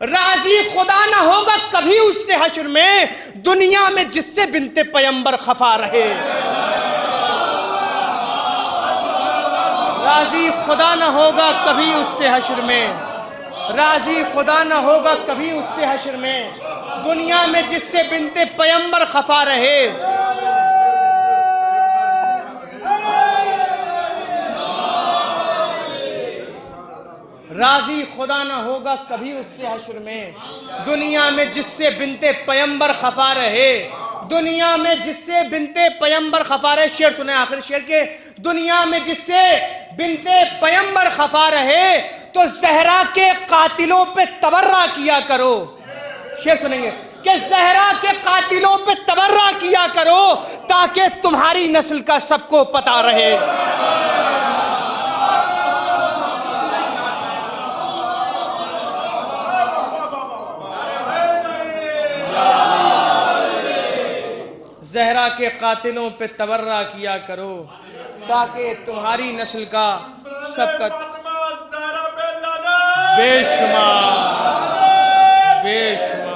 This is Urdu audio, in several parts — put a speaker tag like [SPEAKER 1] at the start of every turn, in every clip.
[SPEAKER 1] راضی خدا نہ ہوگا کبھی اس سے حشر میں، دنیا میں جس سے بنت پیمبر خفا رہے۔ راضی خدا نہ ہوگا کبھی اس سے حشر میں، راضی خدا نہ ہوگا کبھی اس سے حشر میں، دنیا میں جس سے بنت پیمبر خفا رہے۔ راضی خدا نہ ہوگا کبھی اس سے حشر میں، دنیا میں جس سے بنت پیمبر خفا رہے، دنیا میں جس سے بنت پیمبر خفا رہے۔ شعر سنیں آخر شعر کے، دنیا میں جس سے بنت پیمبر خفا رہے تو زہرا کے قاتلوں پہ تبرہ کیا کرو۔ شعر سنیں گے کہ زہرا کے قاتلوں پہ تبرہ کیا کرو تاکہ تمہاری نسل کا سب کو پتہ رہے۔ زہرا کے قاتلوں پہ تبرہ کیا کرو تاکہ تمہاری نسل کا سب کا بے شمار بے شمار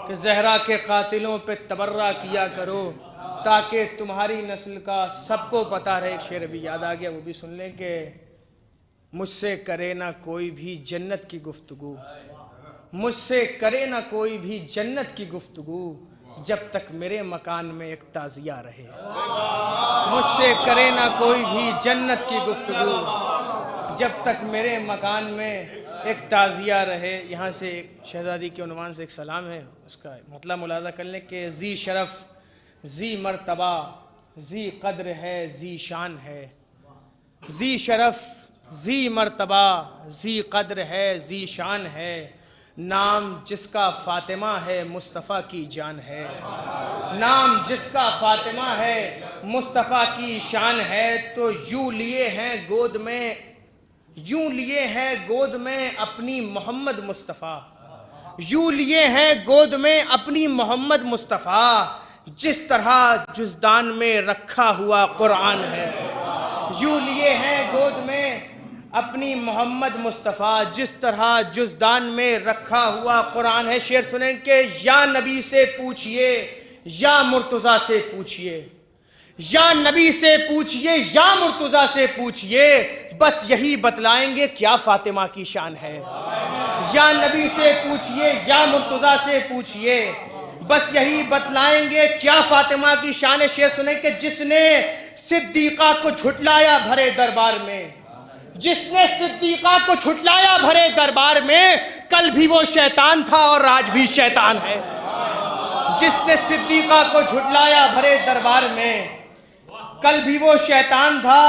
[SPEAKER 1] کہ زہرا کے قاتلوں پہ تبرہ کیا کرو تاکہ تمہاری نسل کا سب کو پتہ رہے۔ ایک شعر بھی یاد آ گیا، وہ بھی سن لیں کہ مجھ سے کرے نہ کوئی بھی جنت کی گفتگو، مجھ سے کرے نہ کوئی بھی جنت کی گفتگو جب تک میرے مکان میں ایک تعزیہ رہے۔ مجھ سے کرے نہ کوئی بھی جنت کی گفتگو جب تک میرے مکان میں ایک تعزیہ رہے۔ یہاں سے ایک شہزادی کے عنوان سے ایک سلام ہے، اس کا مطلب ملاحظہ کر لیں کہ ذی شرف، ذی مرتبہ، ذی قدر ہے، ذی شان ہے۔ ذی شرف، ذی مرتبہ، ذی قدر ہے، ذی شان ہے، نام جس کا فاطمہ ہے مصطفیٰ کی جان ہے۔ نام جس کا فاطمہ ہے مصطفیٰ کی شان ہے، تو یوں لیے ہیں گود میں، یوں لیے ہیں گود میں اپنی محمد مصطفیٰ، یوں لیے ہیں گود میں اپنی محمد مصطفیٰ، جس طرح جزدان میں رکھا ہوا قرآن ہے۔ یوں لیے ہیں گود میں اپنی محمد مصطفیٰ، جس طرح جزدان میں رکھا ہوا قرآن ہے۔ شعر سنیں کہ یا نبی سے پوچھئے یا مرتضیٰ سے پوچھئے، یا نبی سے پوچھئے یا مرتضیٰ سے پوچھئے، بس یہی بتلائیں گے کیا فاطمہ کی شان ہے۔ یا نبی سے پوچھئے یا مرتضیٰ سے پوچھئے، بس یہی بتلائیں گے کیا فاطمہ کی شان ہے۔ شعر سنیں کہ جس نے صدیقہ کو جھٹلایا بھرے دربار میں، جس نے صدیقہ کو جھٹلایا بھرے دربار میں، کل بھی وہ شیطان تھا اور آج بھی شیطان ہے۔ جس نے صدیقہ کو جھٹلایا بھرے دربار میں، کل بھی وہ شیطان تھا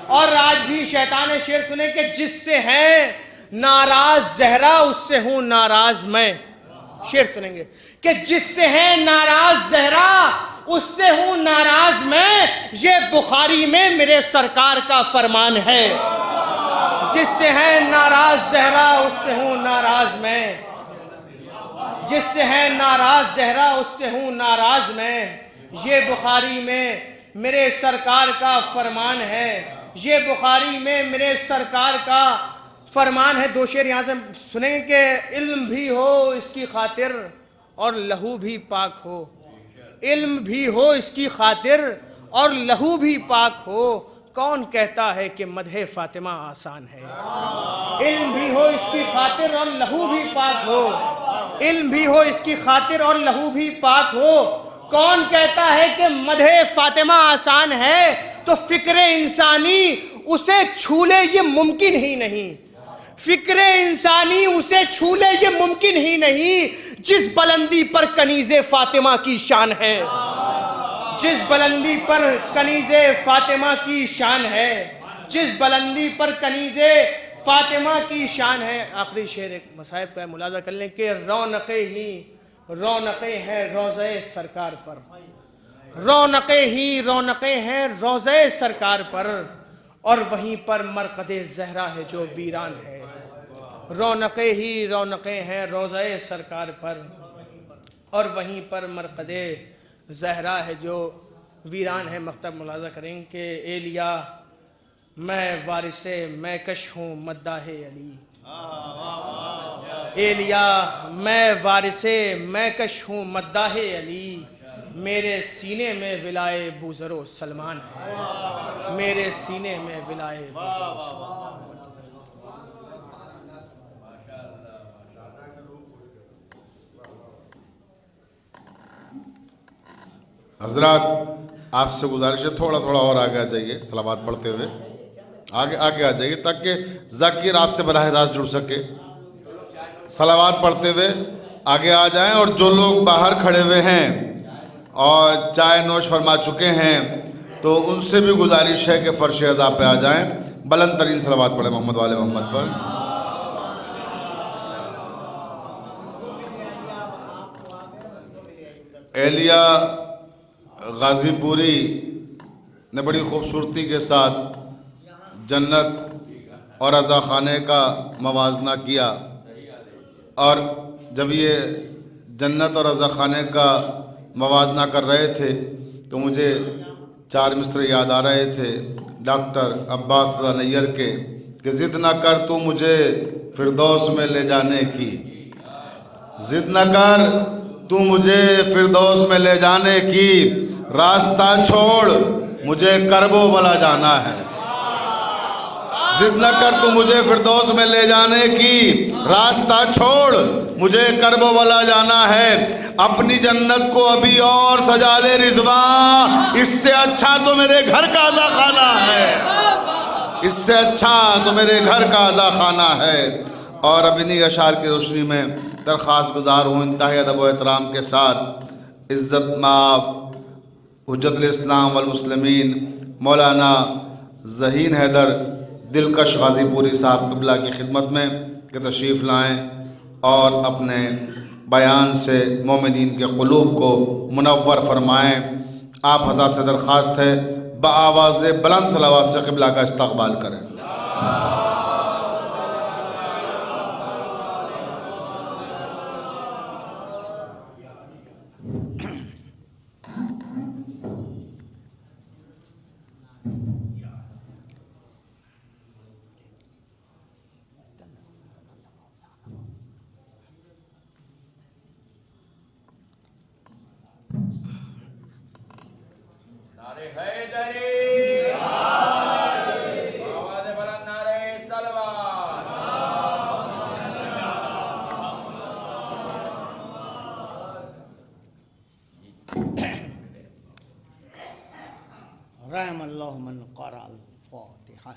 [SPEAKER 1] اور آج بھی شیطان ہے۔ شعر سنیں کہ جس سے ہے ناراض زہرا اس سے ہوں ناراض میں۔ شعر سنیں گے کہ جس سے ہے ناراض زہرا اس سے ہوں ناراض میں، یہ بخاری میں میرے سرکار کا فرمان ہے۔ جس سے ہے ناراض زہرا اس سے ہوں ناراض میں، جس سے ہے ناراض زہرا اس سے ہوں ناراض میں، یہ بخاری میں میرے سرکار کا فرمان ہے، یہ بخاری میں میرے سرکار کا فرمان ہے۔ دو شعر یہاں سے سنیں کہ علم بھی ہو اس کی خاطر اور لہو بھی پاک ہو، علم بھی ہو اس کی خاطر اور لہو بھی پاک ہو، کون کہتا ہے کہ مدح فاطمہ آسان ہے۔ علم بھی ہو اس کی خاطر اور لہو بھی پاک ہو، علم بھی ہو اس کی خاطر اور لہو بھی پاک ہو، کون کہتا ہے کہ مدح فاطمہ آسان ہے، تو فکر انسانی اسے چھولے یہ ممکن ہی نہیں، فکر انسانی اسے چھولے یہ ممکن ہی نہیں، جس بلندی پر کنیز فاطمہ کی شان ہے، جس بلندی پر کنیز فاطمہ کی شان ہے، جس بلندی پر کنیز فاطمہ کی شان ہے۔ آخری شعر ایک مصائب کا ملاحظہ کر لیں کہ رونقیں ہی رونقیں ہیں روضہ سرکار پر، رونقیں ہی رونقیں ہیں روضہ سرکار پر، اور وہیں پر مرقد زہرا ہے جو ویران ہے۔ رونقیں ہی رونقیں ہیں روضہ سرکار پر، اور وہیں پر مرقد زہرا ہے جو ویران ہے۔ مکتب ملاحظہ کریں کہ اے لیا میں وارث میکش ہوں مداح علی ایلیا میں وارث میکش ہوں مداح علی میرے سینے میں ولائے بوذر و سلمان ہے میرے سینے میں ولائے بوذر و سلمان
[SPEAKER 2] حضرات آپ سے گزارش ہے تھوڑا تھوڑا اور آگے آ جائیے صلوات پڑھتے ہوئے آگے آ جائیے تاکہ ذاکر آپ سے براہ راست جڑ سکے صلوات پڑھتے ہوئے آگے آ جائیں اور جو لوگ باہر کھڑے ہوئے ہیں اور چائے نوش فرما چکے ہیں تو ان سے بھی گزارش ہے کہ فرش عزا پہ آ جائیں بلند ترین صلوات پڑھیں محمد والے محمد پر ایلیا غازی پوری نے بڑی خوبصورتی کے ساتھ جنت اور رضا خانے کا موازنہ کیا اور جب یہ جنت اور رضا خانے کا موازنہ کر رہے تھے تو مجھے 4 مصرے یاد آ رہے تھے ڈاکٹر عباس رضا نیّر کے کہ ضد نہ کر تو مجھے فردوس میں لے جانے کی ضد نہ کر تو مجھے فردوس میں لے جانے کی راستہ چھوڑ مجھے کرب و بلا جانا ہے ضد نہ کر تو مجھے فردوس میں لے جانے کی راستہ چھوڑ مجھے کرب و بلا جانا ہے اپنی جنت کو ابھی اور سجا لے رضوان اس سے اچھا تو میرے گھر کا عزا خانہ ہے اس سے اچھا تو میرے گھر کا عزا خانہ ہے اور اب انہی اشعار کی روشنی میں درخواست گزار ہوں انتہائی ادب و احترام کے ساتھ عزت مآب حجت الاسلام والمسلمین مولانا ذہین حیدر دلکش غازی پوری صاحب قبلہ کی خدمت میں کہ تشریف لائیں اور اپنے بیان سے مومنین کے قلوب کو منور فرمائیں آپ حضرات سے درخواست ہے بآواز بلند صلوات سے قبلہ کا استقبال کریں
[SPEAKER 3] رحم اللہ من قرأ الفاتحہ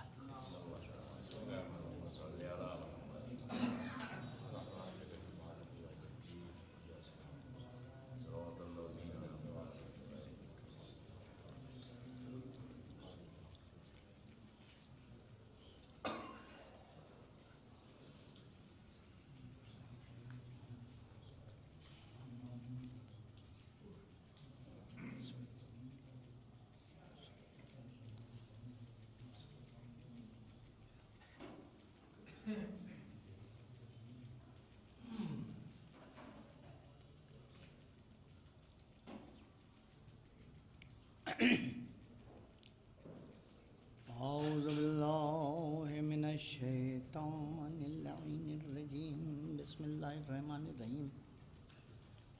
[SPEAKER 3] اعوذ باللہ من الشیطان اللعین الرجیم بسم اللہ الرحمن الرحیم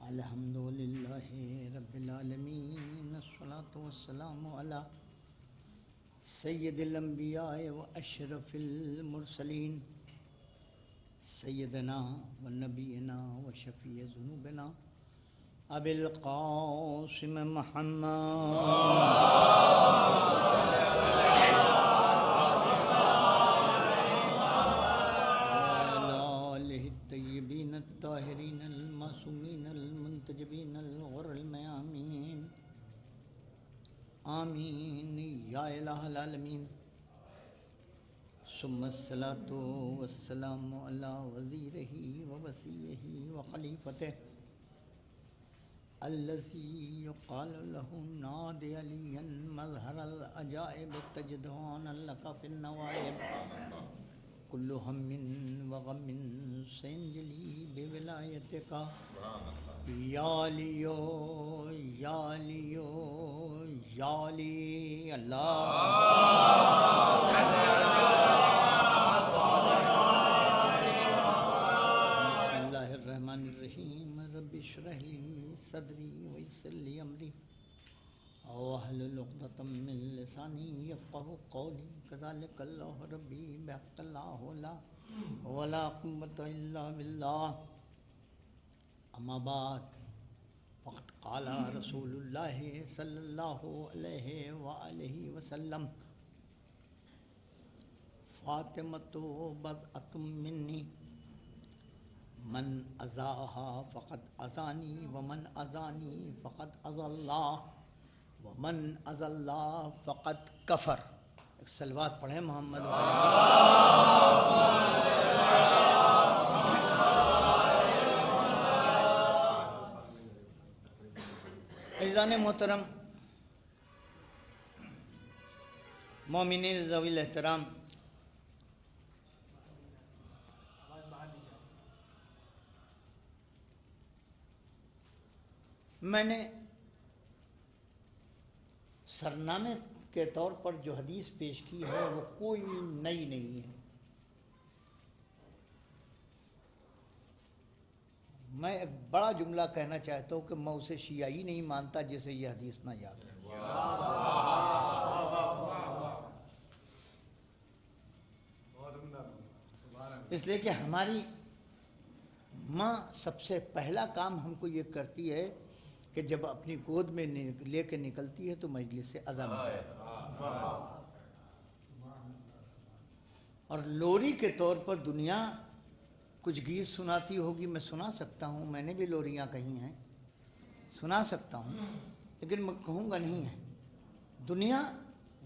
[SPEAKER 3] الحمدللہ رب العالمین الصلاة والسلام علی سید الانبیاء و اشرف المرسلین سیدنا و نبینا و شفیع ذنوبنا ابی القاسم محمد الطیبین الطاہرین المعصومین المنتجبین الغر المیامین آمین یا الہ العالمین ثم الصلاة والسلام علی وزیرہ ووصیہ وخلیفتہ الذی یقال له نادی علیاً مظہر العجائب تجدان لک فی النوائب کل ہم وغم سینجلی بولایتک یا لیو یا لیو یا لی اللہ بسم اللہ الرحمن الرحیم رب اشرح لی صدری ویسر لی امری واحلل عقدۃ من لسانی یفقهوا قولی کذالک اللہ ربی بحق اللہ لا ولا قوة الا باللہ اما بعد فقد قال رسول اللہ صلی اللہ علیہ وآلہ وسلم فاطمۃ بضعۃ منی من اذاها فقد اذانی ومن اذانی فقد اذى اللہ ومن اذى اللہ فقد کفر. ایک صلوات پڑھیں محمد عزیزان محترم، مومنین ذوی الاحترام، میں نے سرنامے کے طور پر جو حدیث پیش کی ہے وہ کوئی نئی نہیں ہے. میں ایک بڑا جملہ کہنا چاہتا ہوں کہ میں اسے شیعی نہیں مانتا جسے یہ حدیث نہ یاد ہو. اس لیے کہ ہماری ماں سب سے پہلا کام ہم کو یہ کرتی ہے کہ جب اپنی گود میں لے کے نکلتی ہے تو مجلس سے اذان ہے. اور لوری کے طور پر دنیا کچھ گیت سناتی ہوگی، میں سنا سکتا ہوں، میں نے بھی لوریاں کہی ہیں، سنا سکتا ہوں، لیکن میں کہوں گا نہیں ہے. دنیا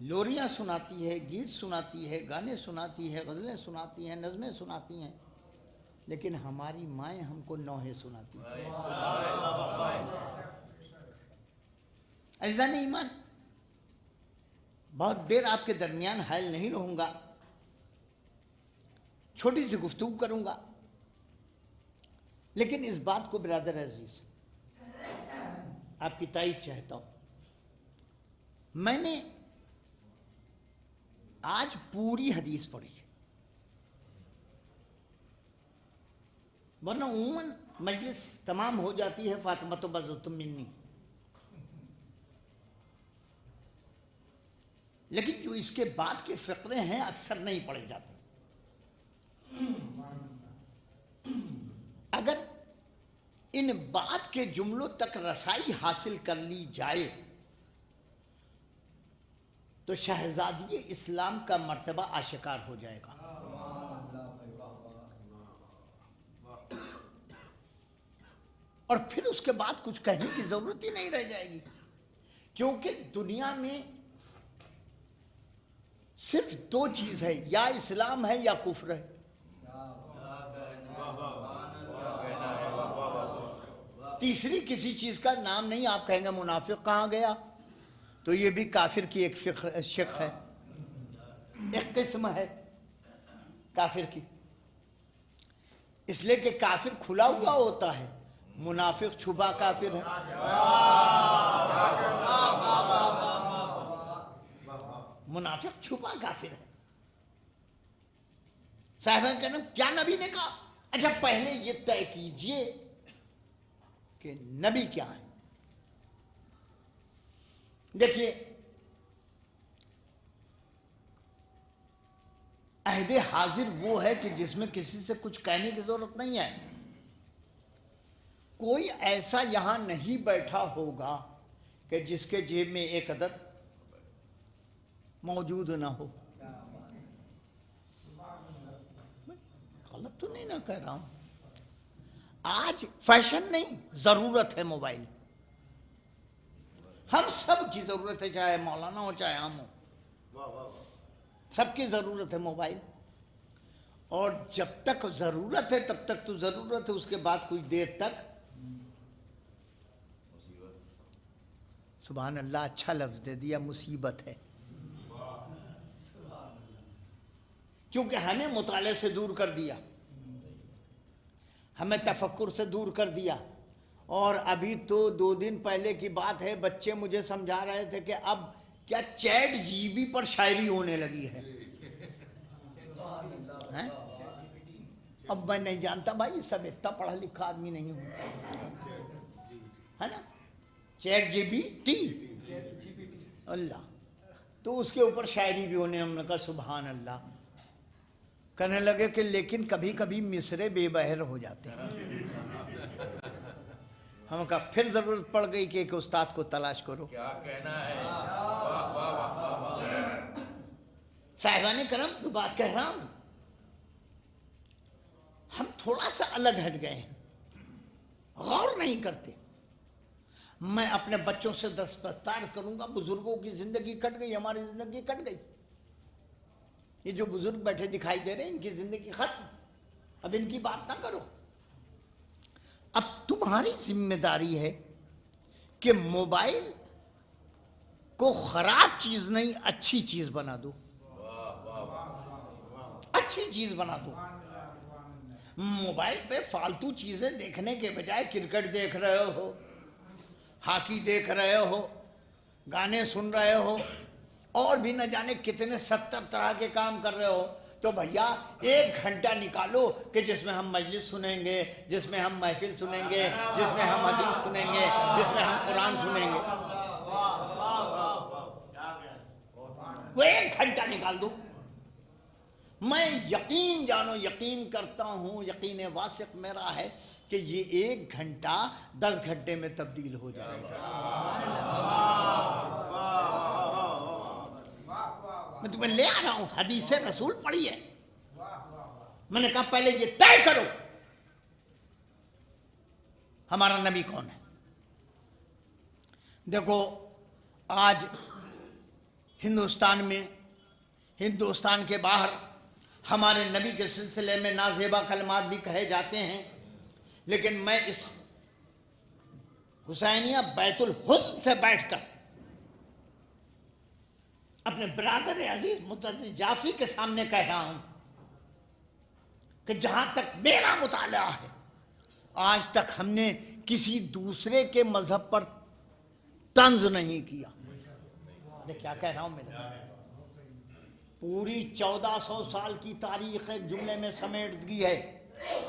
[SPEAKER 3] لوریاں سناتی ہے، گیت سناتی ہے، گانے سناتی ہے، غزلیں سناتی ہیں، نظمیں سناتی ہیں، لیکن ہماری مائیں ہم کو نوحے سناتی ہیں. عزیزان ایمان، بہت دیر آپ کے درمیان حائل نہیں رہوں گا، چھوٹی سی گفتگو کروں گا، لیکن اس بات کو برادر عزیز آپ کی تائید چاہتا ہوں. میں نے آج پوری حدیث پڑھی، ورنہ عموماً مجلس تمام ہو جاتی ہے فاطمۃ بضعۃ منی، لیکن جو اس کے بعد کے فقرے ہیں اکثر نہیں پڑھے جاتے. اگر ان بات کے جملوں تک رسائی حاصل کر لی جائے تو شہزادی اسلام کا مرتبہ آشکار ہو جائے گا. اور پھر اس کے بعد کچھ کہنے کی ضرورت ہی نہیں رہ جائے گی، کیونکہ دنیا میں صرف دو چیز ہے، یا اسلام ہے یا کفر ہے. تیسری کسی چیز کا نام نہیں. آپ کہیں گے منافق کہاں گیا؟ تو یہ بھی کافر کی ایک شق ہے، ایک قسم ہے کافر کی. اس لیے کہ کافر کھلا ہوا ہوتا ہے، منافق چھپا کافر ہے. منافق چھپا کافر ہے. صاحبان کہنا کیا نبی نے کہا؟ اچھا پہلے یہ طے کیجئے کہ نبی کیا ہے. دیکھیے، عہد حاضر وہ ہے کہ جس میں کسی سے کچھ کہنے کی ضرورت نہیں ہے. کوئی ایسا یہاں نہیں بیٹھا ہوگا کہ جس کے جیب میں ایک عدد موجود نہ ہو. غلط تو نہیں نہ کہہ رہا ہوں. آج فیشن نہیں، ضرورت ہے موبائل. ہم سب کی ضرورت ہے، چاہے مولانا ہو چاہے ہم ہو، سب کی ضرورت ہے موبائل. اور جب تک ضرورت ہے تب تک تو ضرورت ہے، اس کے بعد کچھ دیر تک سبحان اللہ، اچھا لفظ دے دیا، مصیبت ہے. کیونکہ ہمیں مطالعے سے دور کر دیا، ہمیں تفکر سے دور کر دیا. اور ابھی تو 2 دن پہلے کی بات ہے، بچے مجھے سمجھا رہے تھے کہ اب کیا چیٹ جی بی پر شاعری ہونے لگی ہے. اب میں نہیں جانتا بھائی، سب اتنا پڑھا لکھا آدمی نہیں ہوں، ہے نا. چیٹ جی بی ٹی اللہ، تو اس کے اوپر شاعری بھی ہونے. ہم نے کہا سبحان اللہ. کہنے لگے کہ لیکن کبھی کبھی مصرے بے بہر ہو جاتے ہیں. ہم کہا پھر ضرورت پڑ گئی کہ ایک استاد کو تلاش کرو.
[SPEAKER 4] کیا کہنا ہے.
[SPEAKER 3] صاحبان کرم تو بات کہہ رہا ہوں، ہم تھوڑا سا الگ ہٹ گئے ہیں، غور نہیں کرتے. میں اپنے بچوں سے دستبردار کروں گا، بزرگوں کی زندگی کٹ گئی، ہماری زندگی کٹ گئی. یہ جو بزرگ بیٹھے دکھائی دے رہے ہیں ان کی زندگی ختم. اب ان کی بات نہ کرو. اب تمہاری ذمہ داری ہے کہ موبائل کو خراب چیز نہیں اچھی چیز بنا دو، اچھی چیز بنا دو. موبائل پہ فالتو چیزیں دیکھنے کے بجائے کرکٹ دیکھ رہے ہو، ہاکی دیکھ رہے ہو، گانے سن رہے ہو، اور بھی نہ جانے کتنے 70 طرح کے کام کر رہے ہو، تو بھیا 1 گھنٹہ نکالو کہ جس میں ہم مجلس سنیں گے، جس میں ہم محفل سنیں گے، جس میں ہم حدیث سنیں گے، جس میں ہم قرآن سنیں گے. وہ 1 گھنٹہ نکال دو. میں یقین جانو یقین کرتا ہوں، یقین واثق میرا ہے کہ یہ 1 گھنٹہ 10 گھنٹے میں تبدیل ہو جائے گا. میں تمہیں لے آ رہا ہوں، حدیث رسول پڑھی ہے. میں نے کہا پہلے یہ طے کرو ہمارا نبی کون ہے. دیکھو آج ہندوستان میں، ہندوستان کے باہر ہمارے نبی کے سلسلے میں نازیبا کلمات بھی کہے جاتے ہیں، لیکن میں اس حسینیہ بیت الحسن سے بیٹھ کر اپنے برادر عزیز متحد جعفری کے سامنے کہہ رہا ہوں کہ جہاں تک میرا مطالعہ ہے، آج تک ہم نے کسی دوسرے کے مذہب پر طنز نہیں کیا. میں کیا کہہ رہا ہوں، میرے پوری 1400 سال کی تاریخ ایک جملے میں سمیٹ دی ہے.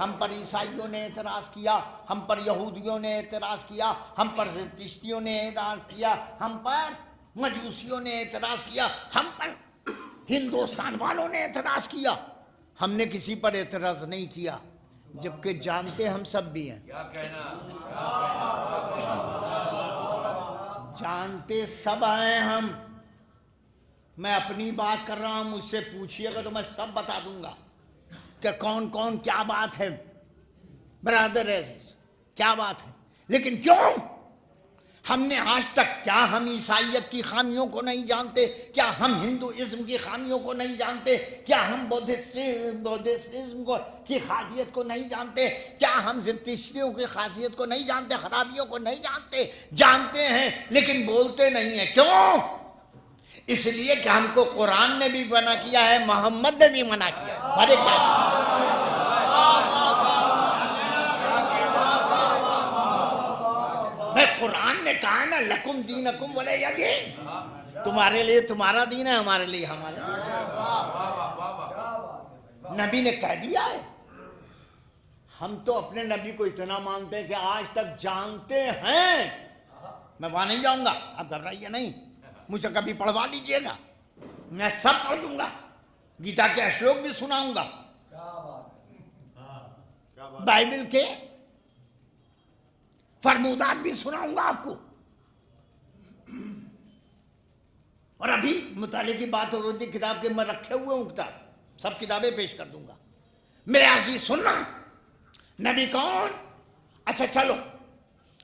[SPEAKER 3] ہم پر عیسائیوں نے اعتراض کیا، ہم پر یہودیوں نے اعتراض کیا، ہم پر زرتشتیوں نے اعتراض کیا، ہم پر مجوسیوں نے اعتراض کیا، ہم پر ہندوستان والوں نے اعتراض کیا. ہم نے کسی پر اعتراض نہیں کیا، جبکہ جانتے ہم سب بھی ہیں.
[SPEAKER 4] کیا کہنا.
[SPEAKER 3] جانتے سب ہیں ہم. میں اپنی بات کر رہا ہوں، مجھ سے پوچھیے گا تو میں سب بتا دوں گا کہ کون کون کیا بات ہے. برادر عزیز کیا بات ہے. لیکن کیوں ہم نے آج تک، کیا ہم عیسائیت کی خامیوں کو نہیں جانتے؟ کیا ہم ہندوازم کی خامیوں کو نہیں جانتے؟ کیا ہم بودھسٹزم کی خاصیت کو نہیں جانتے؟ کیا ہم زرتشتیوں کی خاصیت کو نہیں جانتے؟ خرابیوں کو نہیں جانتے؟ جانتے ہیں لیکن بولتے نہیں ہیں. کیوں؟ اس لیے کہ ہم کو قرآن نے بھی منع کیا ہے، محمد نے بھی منع کیا ہے. ارے کیا قرآن نے کہا نا لکم دینکم ولی دین، تمہارے لیے تمہارا دین ہے، ہمارے لیے ہمارا دین. نبی نے کہہ دیا ہے. ہم تو اپنے نبی کو اتنا مانتے ہیں کہ آج تک جانتے ہیں. میں وہاں نہیں جاؤں گا، آپ گھبرائیے نہیں، مجھے کبھی پڑھوا لیجئے گا، میں سب پڑھ دوں گا. گیتا کے اشلوک بھی سناؤں گا، بائبل کے فرمودات بھی سناؤں گا آپ کو. اور ابھی مطالعے کی بات ہو رہی تھی، کتاب کے میں رکھے ہوئے ہوں کتاب، سب کتابیں پیش کر دوں گا. میرے عزیز سننا، نبی کون؟ اچھا چلو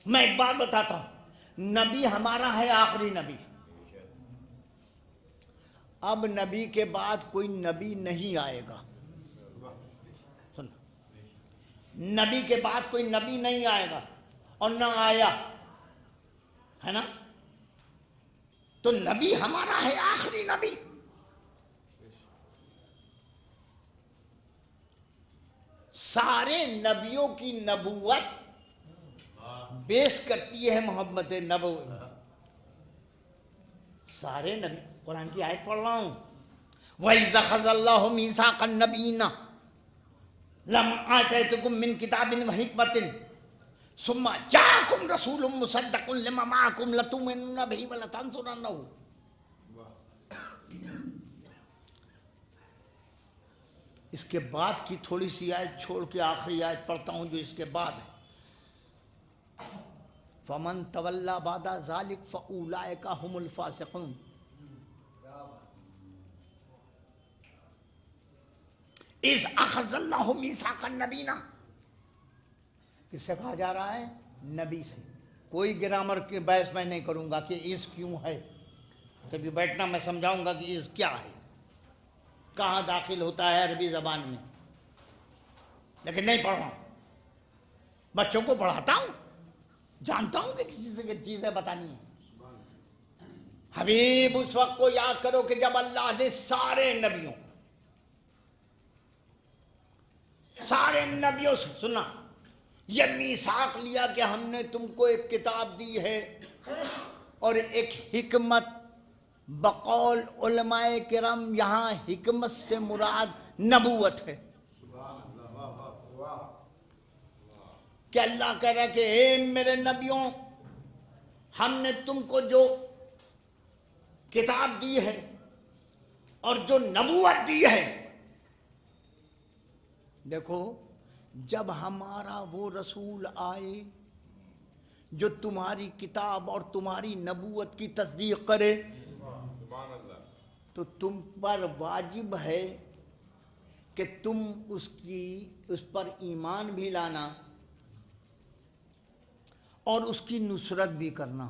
[SPEAKER 3] میں ایک بات بتاتا ہوں. نبی ہمارا ہے آخری نبی. اب نبی کے بعد کوئی نبی نہیں آئے گا. سننا، نبی کے بعد کوئی نبی نہیں آئے گا، اور نہ آیا ہے نا. تو نبی ہمارا ہے آخری نبی. سارے نبیوں کی نبوت بیس کرتی ہے محبت نبوت. سارے نبی, قرآن کی آیت پڑھ رہا ہوں, وَإِذْ أَخَذَ اللَّهُ مِيثَاقَ النَّبِيِّينَ لَمَا آتَيْتُكُم مِّن كِتَابٍ وَحِكْمَةٍ ثُمَّ جَاءَكُمْ رَسُولٌ مُّصَدِّقٌ لِّمَا مَعَكُمْ لَتُؤْمِنُنَّ بِهِ وَلَتَنصُرُنَّهُ. اس کے بعد کی تھوڑی سی آیت چھوڑ کے آخری آیت پڑھتا ہوں جو اس کے بعد ہے. فَمَن تَوَلَّىٰ بَعْدَ ذَٰلِكَ فَأُولَٰئِكَ هُمُ الْفَاسِقُونَ. اِذْ أَخَذَ اللَّهُ مِيثَاقَ النَّبِيِّينَ, کس سے کہا جا رہا ہے؟ نبی سے. کوئی گرامر کے بحث میں نہیں کروں گا کہ اس کیوں ہے, کبھی بیٹھنا میں سمجھاؤں گا کہ اس کیا ہے, کہاں داخل ہوتا ہے عربی زبان میں, لیکن نہیں پڑھ رہا ہوں. بچوں کو پڑھاتا ہوں, جانتا ہوں کہ کسی سے چیزیں بتانی ہیں. حبیب اس وقت کو یاد کرو کہ جب اللہ نے سارے نبیوں سے سنا, یہ میثاق لیا کہ ہم نے تم کو ایک کتاب دی ہے اور ایک حکمت. بقول علماء کرام یہاں حکمت سے مراد نبوت ہے. کہ اللہ کہہ رہا ہے کہ اے میرے نبیوں, ہم نے تم کو جو کتاب دی ہے اور جو نبوت دی ہے. دیکھو, جب ہمارا وہ رسول آئے جو تمہاری کتاب اور تمہاری نبوت کی تصدیق کرے, تو تم پر واجب ہے کہ تم اس پر ایمان بھی لانا اور اس کی نصرت بھی کرنا.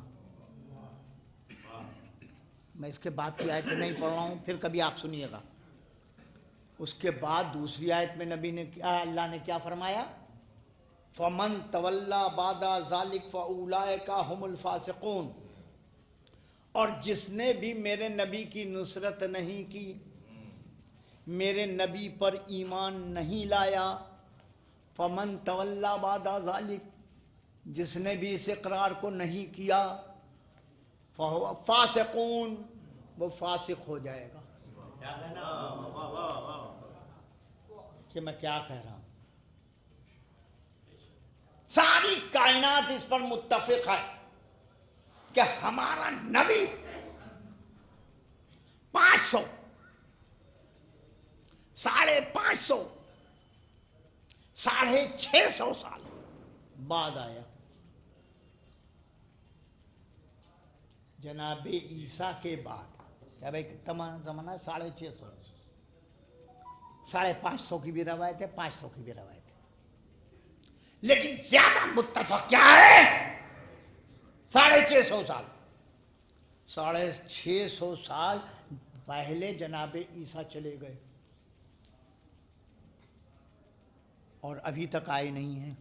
[SPEAKER 3] میں اس کے بعد کی آیت نہیں پڑھ رہا ہوں, پھر کبھی آپ سنیے گا. اس کے بعد دوسری آیت میں نبی نے کیا, اللہ نے کیا فرمایا؟ فَمَن تَوَلَّىٰ بَعْدَ ذَٰلِكَ فَأُولَٰئِكَ هُمُ الْفَاسِقُونَ. اور جس نے بھی میرے نبی کی نصرت نہیں کی, میرے نبی پر ایمان نہیں لایا, فَمَن تَوَلَّىٰ بَعْدَ ذَٰلِكَ, جس نے بھی اس اقرار کو نہیں کیا, فَهُوَ فَاسِقٌ, وہ فاسق ہو جائے گا. کہ میں کیا کہہ رہا ہوں؟ ساری کائنات اس پر متفق ہے کہ ہمارا نبی 500 550 650 سال بعد آیا. جناب عیسیٰ کے بعد. کیا بھائی کتنا زمانہ ہے؟ 650. 550 کی بھی روایت ہے, 500 کی بھی روایت ہے, لیکن زیادہ متفق کیا ہے؟ 650 سال. 650 سال پہلے جناب عیسیٰ چلے گئے اور ابھی تک آئے نہیں ہیں.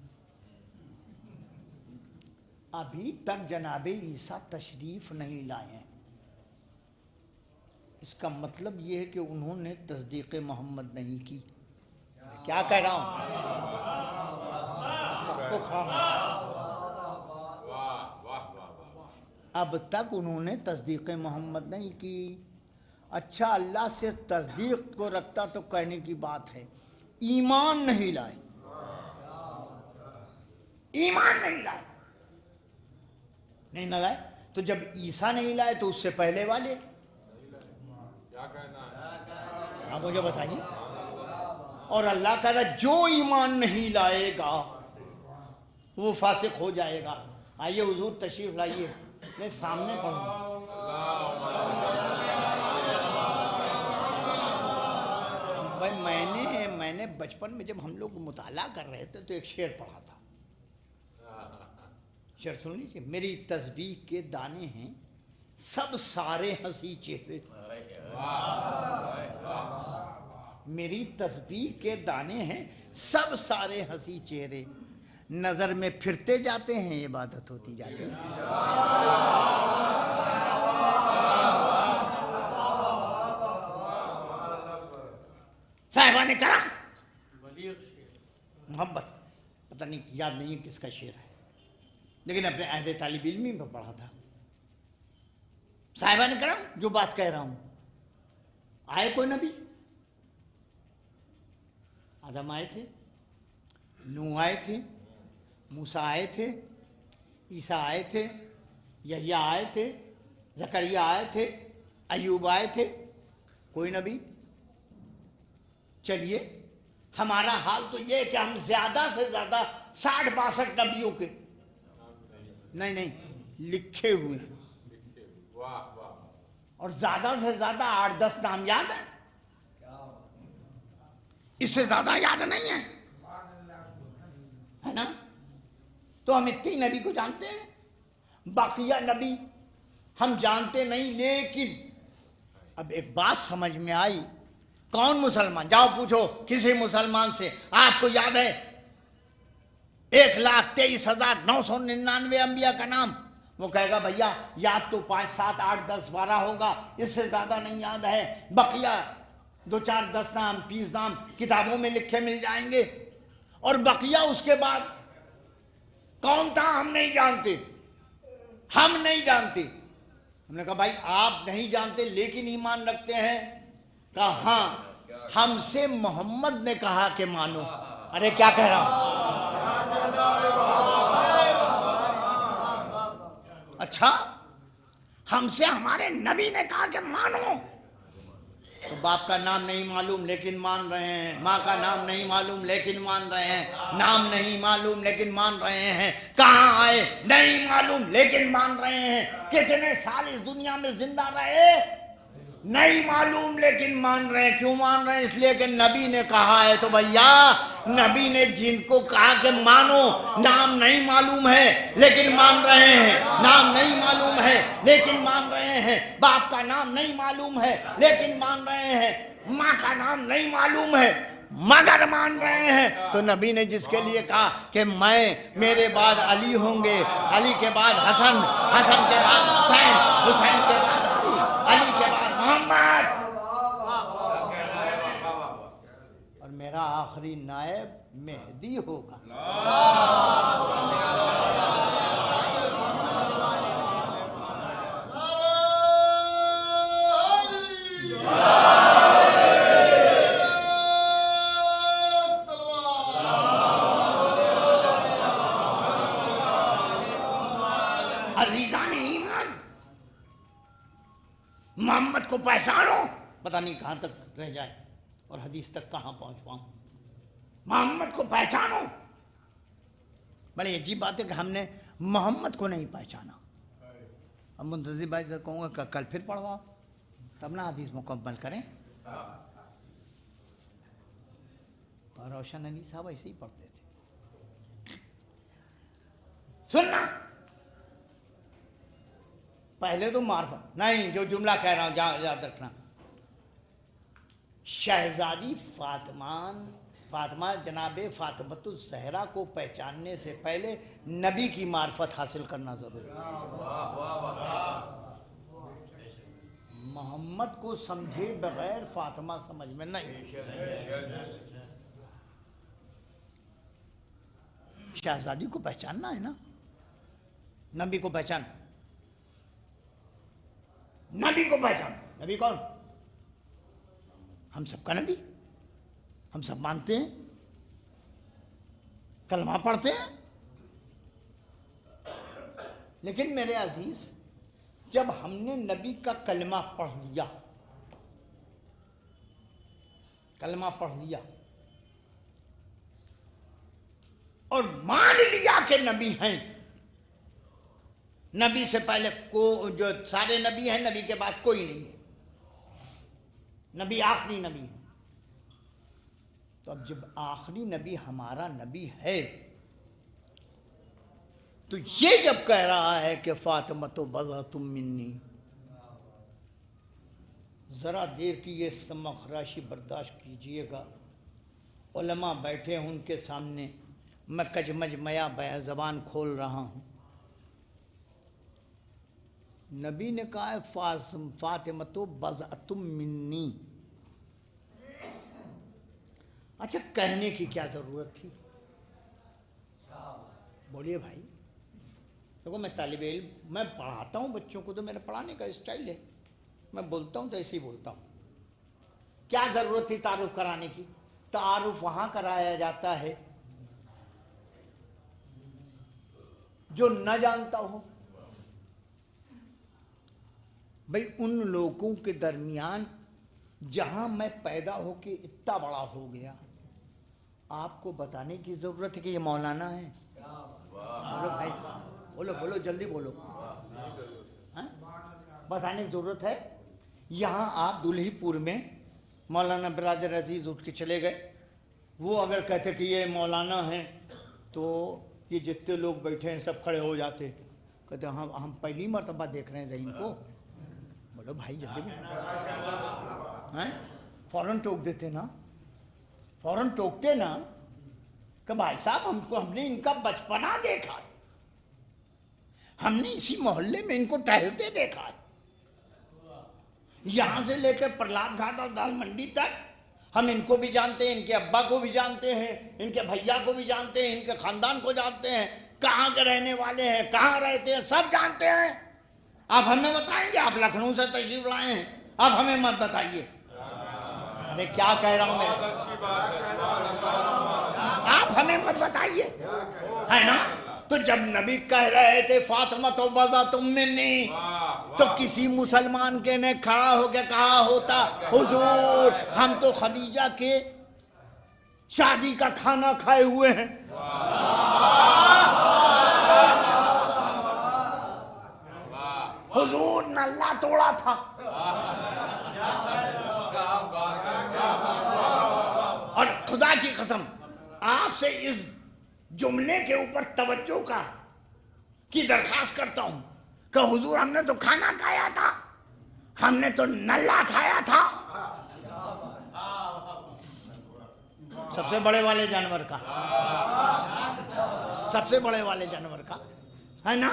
[SPEAKER 3] ابھی تک جناب عیسیٰ تشریف نہیں لائے ہیں. اس کا مطلب یہ ہے کہ انہوں نے تصدیق محمد نہیں کی. کیا کہہ رہا ہوں؟ اب تک انہوں نے تصدیق محمد نہیں کی. اچھا, اللہ سے تصدیق کو رکھتا تو کہنے کی بات ہے, ایمان نہیں لائے. ایمان نہیں لائے, نہیں نہ لائے. تو جب عیسیٰ نہیں لائے تو اس سے پہلے والے, آپ مجھے بتائیے. اور اللہ کہہ رہا جو ایمان نہیں لائے گا وہ فاسق ہو جائے گا. آئیے حضور تشریف لائیے, میں سامنے پڑھوں. بھائی میں نے بچپن میں جب ہم لوگ مطالعہ کر رہے تھے تو ایک شعر پڑھا تھا. شعر سن لیجیے. میری تسبیح کے دانے ہیں سب سارے ہنسی چہرے. میری تسبیح کے دانے ہیں سب سارے ہنسی چہرے, نظر میں پھرتے جاتے ہیں, عبادت ہوتی جاتی ہے. صاحبان کرام, محبت پتہ نہیں یاد نہیں ہے کس کا شعر ہے، لیکن اپنے عہد طالب علمی میں پڑھا تھا. صاحبان کرام جو بات کہہ رہا ہوں، آئے کوئی نبی؟ آدم آئے تھے، نوح آئے تھے، موسیٰ آئے تھے، عیسیٰ آئے تھے، یحییٰ آئے تھے، زکریا آئے تھے، ایوب آئے تھے. کوئی نبی؟ چلیے ہمارا حال تو یہ ہے کہ ہم زیادہ سے زیادہ 60-62 نبیوں کے نہیں لکھے ہوئے ہیں، اور زیادہ سے زیادہ 8-10 نام یاد ہیں، اس سے زیادہ یاد نہیں ہے نا. تو ہم اتنی نبی کو جانتے ہیں، باقیہ نبی ہم جانتے نہیں. لیکن اب ایک بات سمجھ میں آئی، کون مسلمان؟ جاؤ پوچھو کسی مسلمان سے، آپ کو یاد ہے 1,23,999 انبیاء کا نام؟ وہ کہے گا بھیا یاد تو 5, 7, 8, 10, 12 ہوگا، اس سے زیادہ نہیں یاد ہے. بقیہ 2, 4, 10 نام 20 نام کتابوں میں لکھے مل جائیں گے، اور بقیہ اس کے بعد کون تھا ہم نہیں جانتے. ہم نہیں جانتے. ہم نے کہا بھائی آپ نہیں جانتے لیکن ایمان رکھتے ہیں؟ کہا ہاں، ہم سے محمد نے کہا کہ مانو. ارے کیا کہہ رہا ہوں؟ اچھا ہم سے ہمارے نبی نے کہا کہ مانو. تو باپ کا نام نہیں معلوم لیکن مان رہے ہیں، ماں کا نام نہیں معلوم لیکن مان رہے ہیں، نام نہیں معلوم لیکن مان رہے ہیں، کہاں آئے نہیں معلوم لیکن مان رہے ہیں، کتنے سال اس دنیا میں زندہ رہے نہیں معلوم لیکن مان رہے ہیں. کیوں مان رہے ہیں؟ اس لیے کہ نبی نے کہا ہے. تو بھیا نبی نے جن کو کہا کہ مانو، نام نہیں معلوم ہے لیکن مان رہے ہیں، نام نہیں معلوم ہے لیکن مان رہے ہیں، باپ کا نام نہیں معلوم ہے لیکن مان رہے ہیں، ماں کا نام نہیں معلوم ہے مگر مان رہے ہیں. تو نبی نے جس کے لیے کہا کہ میرے بعد علی ہوں گے، علی کے بعد حسن، حسن کے بعد حسین، حسین کے بعد علی، علی کے بعد محمد، اور میرا آخری نائب مہدی ہوگا. عزیزان ایمان، محمد کو پہچانو. پتہ نہیں کہاں تک رہ جائے اور حدیث تک کہاں پہنچ پاؤں. محمد کو پہچانو. بڑی عجیب بات ہے کہ ہم نے محمد کو نہیں پہچانا. اب منتظر بھائی سے کہوں گا کہ کل پھر پڑھواؤ تب نہ حدیث مکمل کریں. اور روشن علی صاحب ایسے ہی پڑھتے تھے. سننا پہلے تو معرفت نہیں، جو جملہ کہہ رہا ہوں یاد رکھنا. شہزادی فاطمہ جناب فاطمۃ الزہرا کو پہچاننے سے پہلے نبی کی معرفت حاصل کرنا ضروری ہے. محمد کو سمجھے بغیر فاطمہ سمجھ میں نہیں. شہزادی کو پہچاننا ہے نا. نبی کو پہچان، نبی کو پہچان. نبی کون؟ ہم سب کا نبی، ہم سب مانتے ہیں، کلمہ پڑھتے ہیں. لیکن میرے عزیز جب ہم نے نبی کا کلمہ پڑھ لیا، کلمہ پڑھ لیا اور مان لیا کہ نبی ہیں، نبی سے پہلے جو سارے نبی ہیں، نبی کے بعد کوئی نہیں ہے، نبی آخری نبی ہے. تو اب جب آخری نبی ہمارا نبی ہے تو یہ جب کہہ رہا ہے کہ فاطمۃ بضعۃ منی، ذرا دیر کی یہ سمخراشی برداشت کیجئے گا. علماء بیٹھے ہیں ان کے سامنے، میں کجمج میا زبان کھول رہا ہوں. نبی نے کہا ہے فاطمۃ بضعۃ منی. اچھا کہنے کی کیا ضرورت تھی؟ بولیے بھائی. دیکھو میں طالب علم میں پڑھاتا ہوں بچوں کو تو میرا پڑھانے کا اسٹائل ہے. میں بولتا ہوں تو ایسے ہی بولتا ہوں. کیا ضرورت تھی تعارف کرانے کی؟ تعارف وہاں کرایا جاتا ہے جو نہ جانتا ہو. بھائی ان لوگوں کے درمیان جہاں میں پیدا ہو کے اتنا بڑا ہو گیا آپ کو بتانے کی ضرورت ہے کہ یہ مولانا ہے. بولو بھائی بولو بولو جلدی بولو. بتانے کی ضرورت ہے. یہاں آپ دلہی پور میں مولانا برادر عزیز اٹھ کے چلے گئے. وہ اگر کہتے کہ یہ مولانا ہیں تو یہ جتنے لوگ بیٹھے ہیں سب کھڑے ہو جاتے. کہتے ہم پہلی مرتبہ دیکھ رہے ہیں ذہین کو. بولو بھائی جلدی بولو. فوراً ٹوک دیتے نا. فوراً ٹوکتے نا کہ بھائی صاحب ہم نے ان کا بچپنا دیکھا ہے. ہم نے اسی محلے میں ان کو ٹہلتے دیکھا ہے. یہاں سے لے کر پرلاد گھاٹ اور دال منڈی تک ہم ان کو بھی جانتے ہیں, ان کے ابا کو بھی جانتے ہیں, ان کے بھیا کو بھی جانتے ہیں, ان کے خاندان کو جانتے ہیں, کہاں کے رہنے والے ہیں, کہاں رہتے ہیں, سب جانتے ہیں. آپ ہمیں بتائیں گے آپ لکھنؤ سے تشریف لائے ہیں, آپ ہمیں مت بتائیے. ارے کیا کہہ رہا ہوں میں, آپ ہمیں مت بتائیے, ہے نا. تو جب نبی کہہ رہے تھے فاطمہ تو بضعۃ منی, تو کسی مسلمان کے نے کھڑا ہو کے کہا ہوتا حضور ہم تو خدیجہ کے شادی کا کھانا کھائے ہوئے ہیں. حضور نلہ توڑا تھا. اور خدا کی قسم آپ سے اس جملے کے اوپر توجہ کی درخواست کرتا ہوں کہ حضور ہم نے تو کھانا کھایا تھا, ہم نے تو نلہ کھایا تھا. سب سے بڑے والے جانور کا, سب سے بڑے والے جانور کا, ہے نا.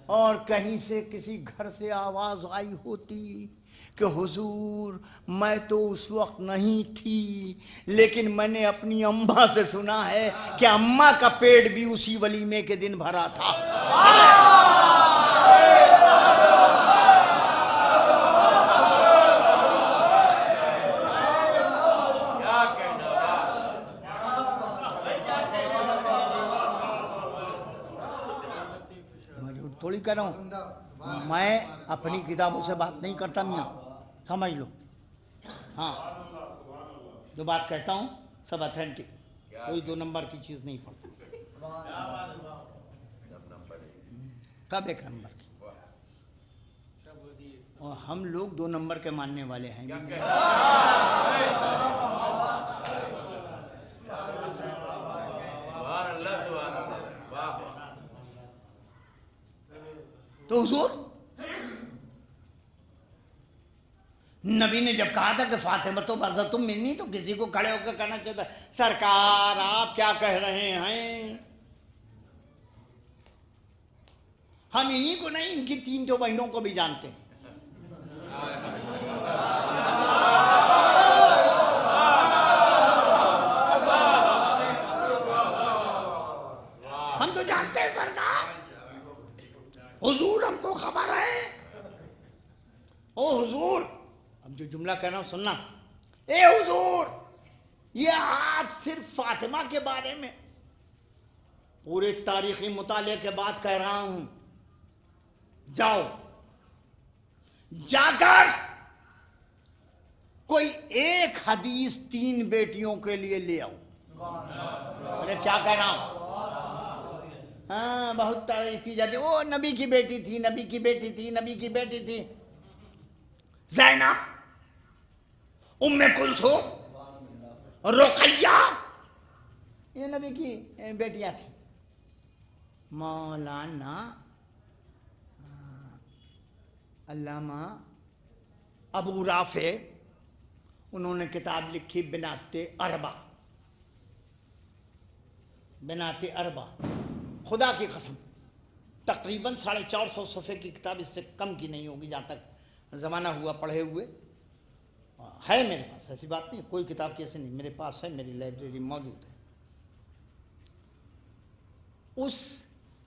[SPEAKER 3] اور کہیں سے کسی گھر سے آواز آئی ہوتی کہ حضور میں تو اس وقت نہیں تھی لیکن میں نے اپنی اماں سے سنا ہے کہ اماں کا پیٹ بھی اسی ولیمے کے دن بھرا تھا. تھوڑی کہہ رہا ہوں, میں اپنی کتابوں سے بات نہیں کرتا میاں, سمجھ لو. ہاں جو بات کہتا ہوں سب اتھینٹک, کوئی 2 نمبر کی چیز نہیں پڑتا. کب 1 نمبر کی, اور ہم لوگ 2 نمبر کے ماننے والے ہیں. تو حضور نبی نے جب کہا تھا کہ فاطمہ تو بضعۃ منی, تو کسی کو کھڑے ہو کر کہنا چاہتا سرکار آپ کیا کہہ رہے ہیں. ہم انہی کو نہیں ان کی 3 بہنوں کو بھی جانتے ہیں. ہم تو جانتے ہیں سرکار, حضور ہم کو خبر ہے. او حضور, اب جو جملہ کہہ رہا ہوں سننا. اے حضور یہ آپ صرف فاطمہ کے بارے میں پورے تاریخی مطالعے کے بعد کہہ رہا ہوں. جاؤ جا کر کوئی ایک حدیث 3 بیٹیوں کے لیے لے آؤ. ارے کیا کہہ رہا ہوں, ہاں بہت تعریف کی جاتی, وہ نبی کی بیٹی تھی, نبی کی بیٹی تھی, نبی کی بیٹی تھی. زینب, ام کلثوم, رقیہ, یہ نبی کی بیٹیاں تھیں. مولانا علامہ ابو رافع انہوں نے کتاب لکھی بنات اربع. بنات اربع خدا کی قسم تقریباً 450 صفحے کی کتاب, اس سے کم کی نہیں ہوگی جہاں تک زمانہ ہوا پڑھے ہوئے. ہے میرے پاس, ایسی بات نہیں, کوئی کتاب کی ایسے نہیں, میرے پاس ہے, میری لائبریری موجود ہے. اس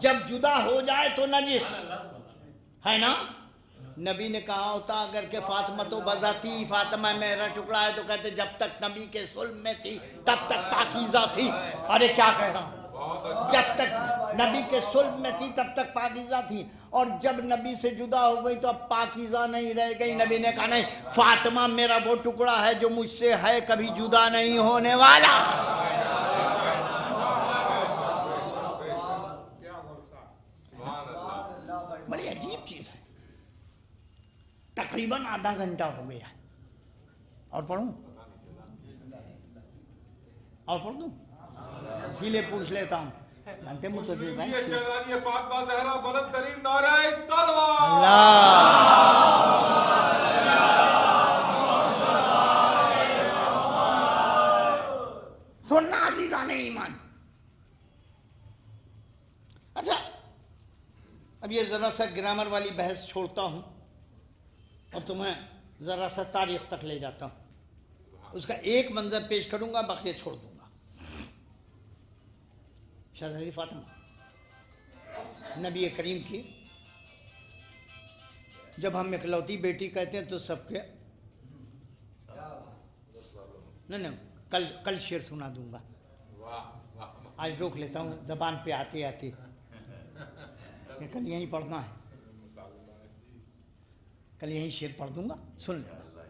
[SPEAKER 3] جب جدا ہو جائے تو نجس ہے نا. نبی نے کہا ہوتا اگر کہ فاطمہ تو بذاتی فاطمہ میرا ٹکڑا ہے تو کہتے جب تک نبی کے صلب میں تھی تب تک پاکیزہ تھی. ارے کیا کہہ رہا ہوں, جب تک نبی کے صلب میں تھی تب تک پاکیزہ تھی, اور جب نبی سے جدا ہو گئی تو اب پاکیزہ نہیں رہ گئی. نبی نے کہا نہیں, فاطمہ میرا وہ ٹکڑا ہے جو مجھ سے ہے, کبھی جدا نہیں ہونے والا. بڑی عجیب چیز ہے. تقریباً آدھا گھنٹہ ہو گیا ہے, اور پڑھوں اور پڑھ دوں, اسی لیے پوچھ لیتا ہوں. جانتے مجھے بھائی
[SPEAKER 4] شہزادی فاطمہ زہرا بلند ترین نعرہ صلوات.
[SPEAKER 3] سننا عزیزان ایمان. اچھا اب یہ ذرا سا گرامر والی بحث چھوڑتا ہوں اور تمہیں ذرا سا تاریخ تک لے جاتا ہوں. اس کا ایک منظر پیش کروں گا, باقی چھوڑ دوں گا. شہزادی فاطمہ نبی کریم کی جب ہم اکلوتی بیٹی کہتے ہیں تو سب کے نہیں کل شعر سنا دوں گا. آج روک لیتا ہوں زبان پہ آتے آتے, کل یہیں پڑھنا ہے, کل یہیں شعر پڑھ دوں گا, سن لینا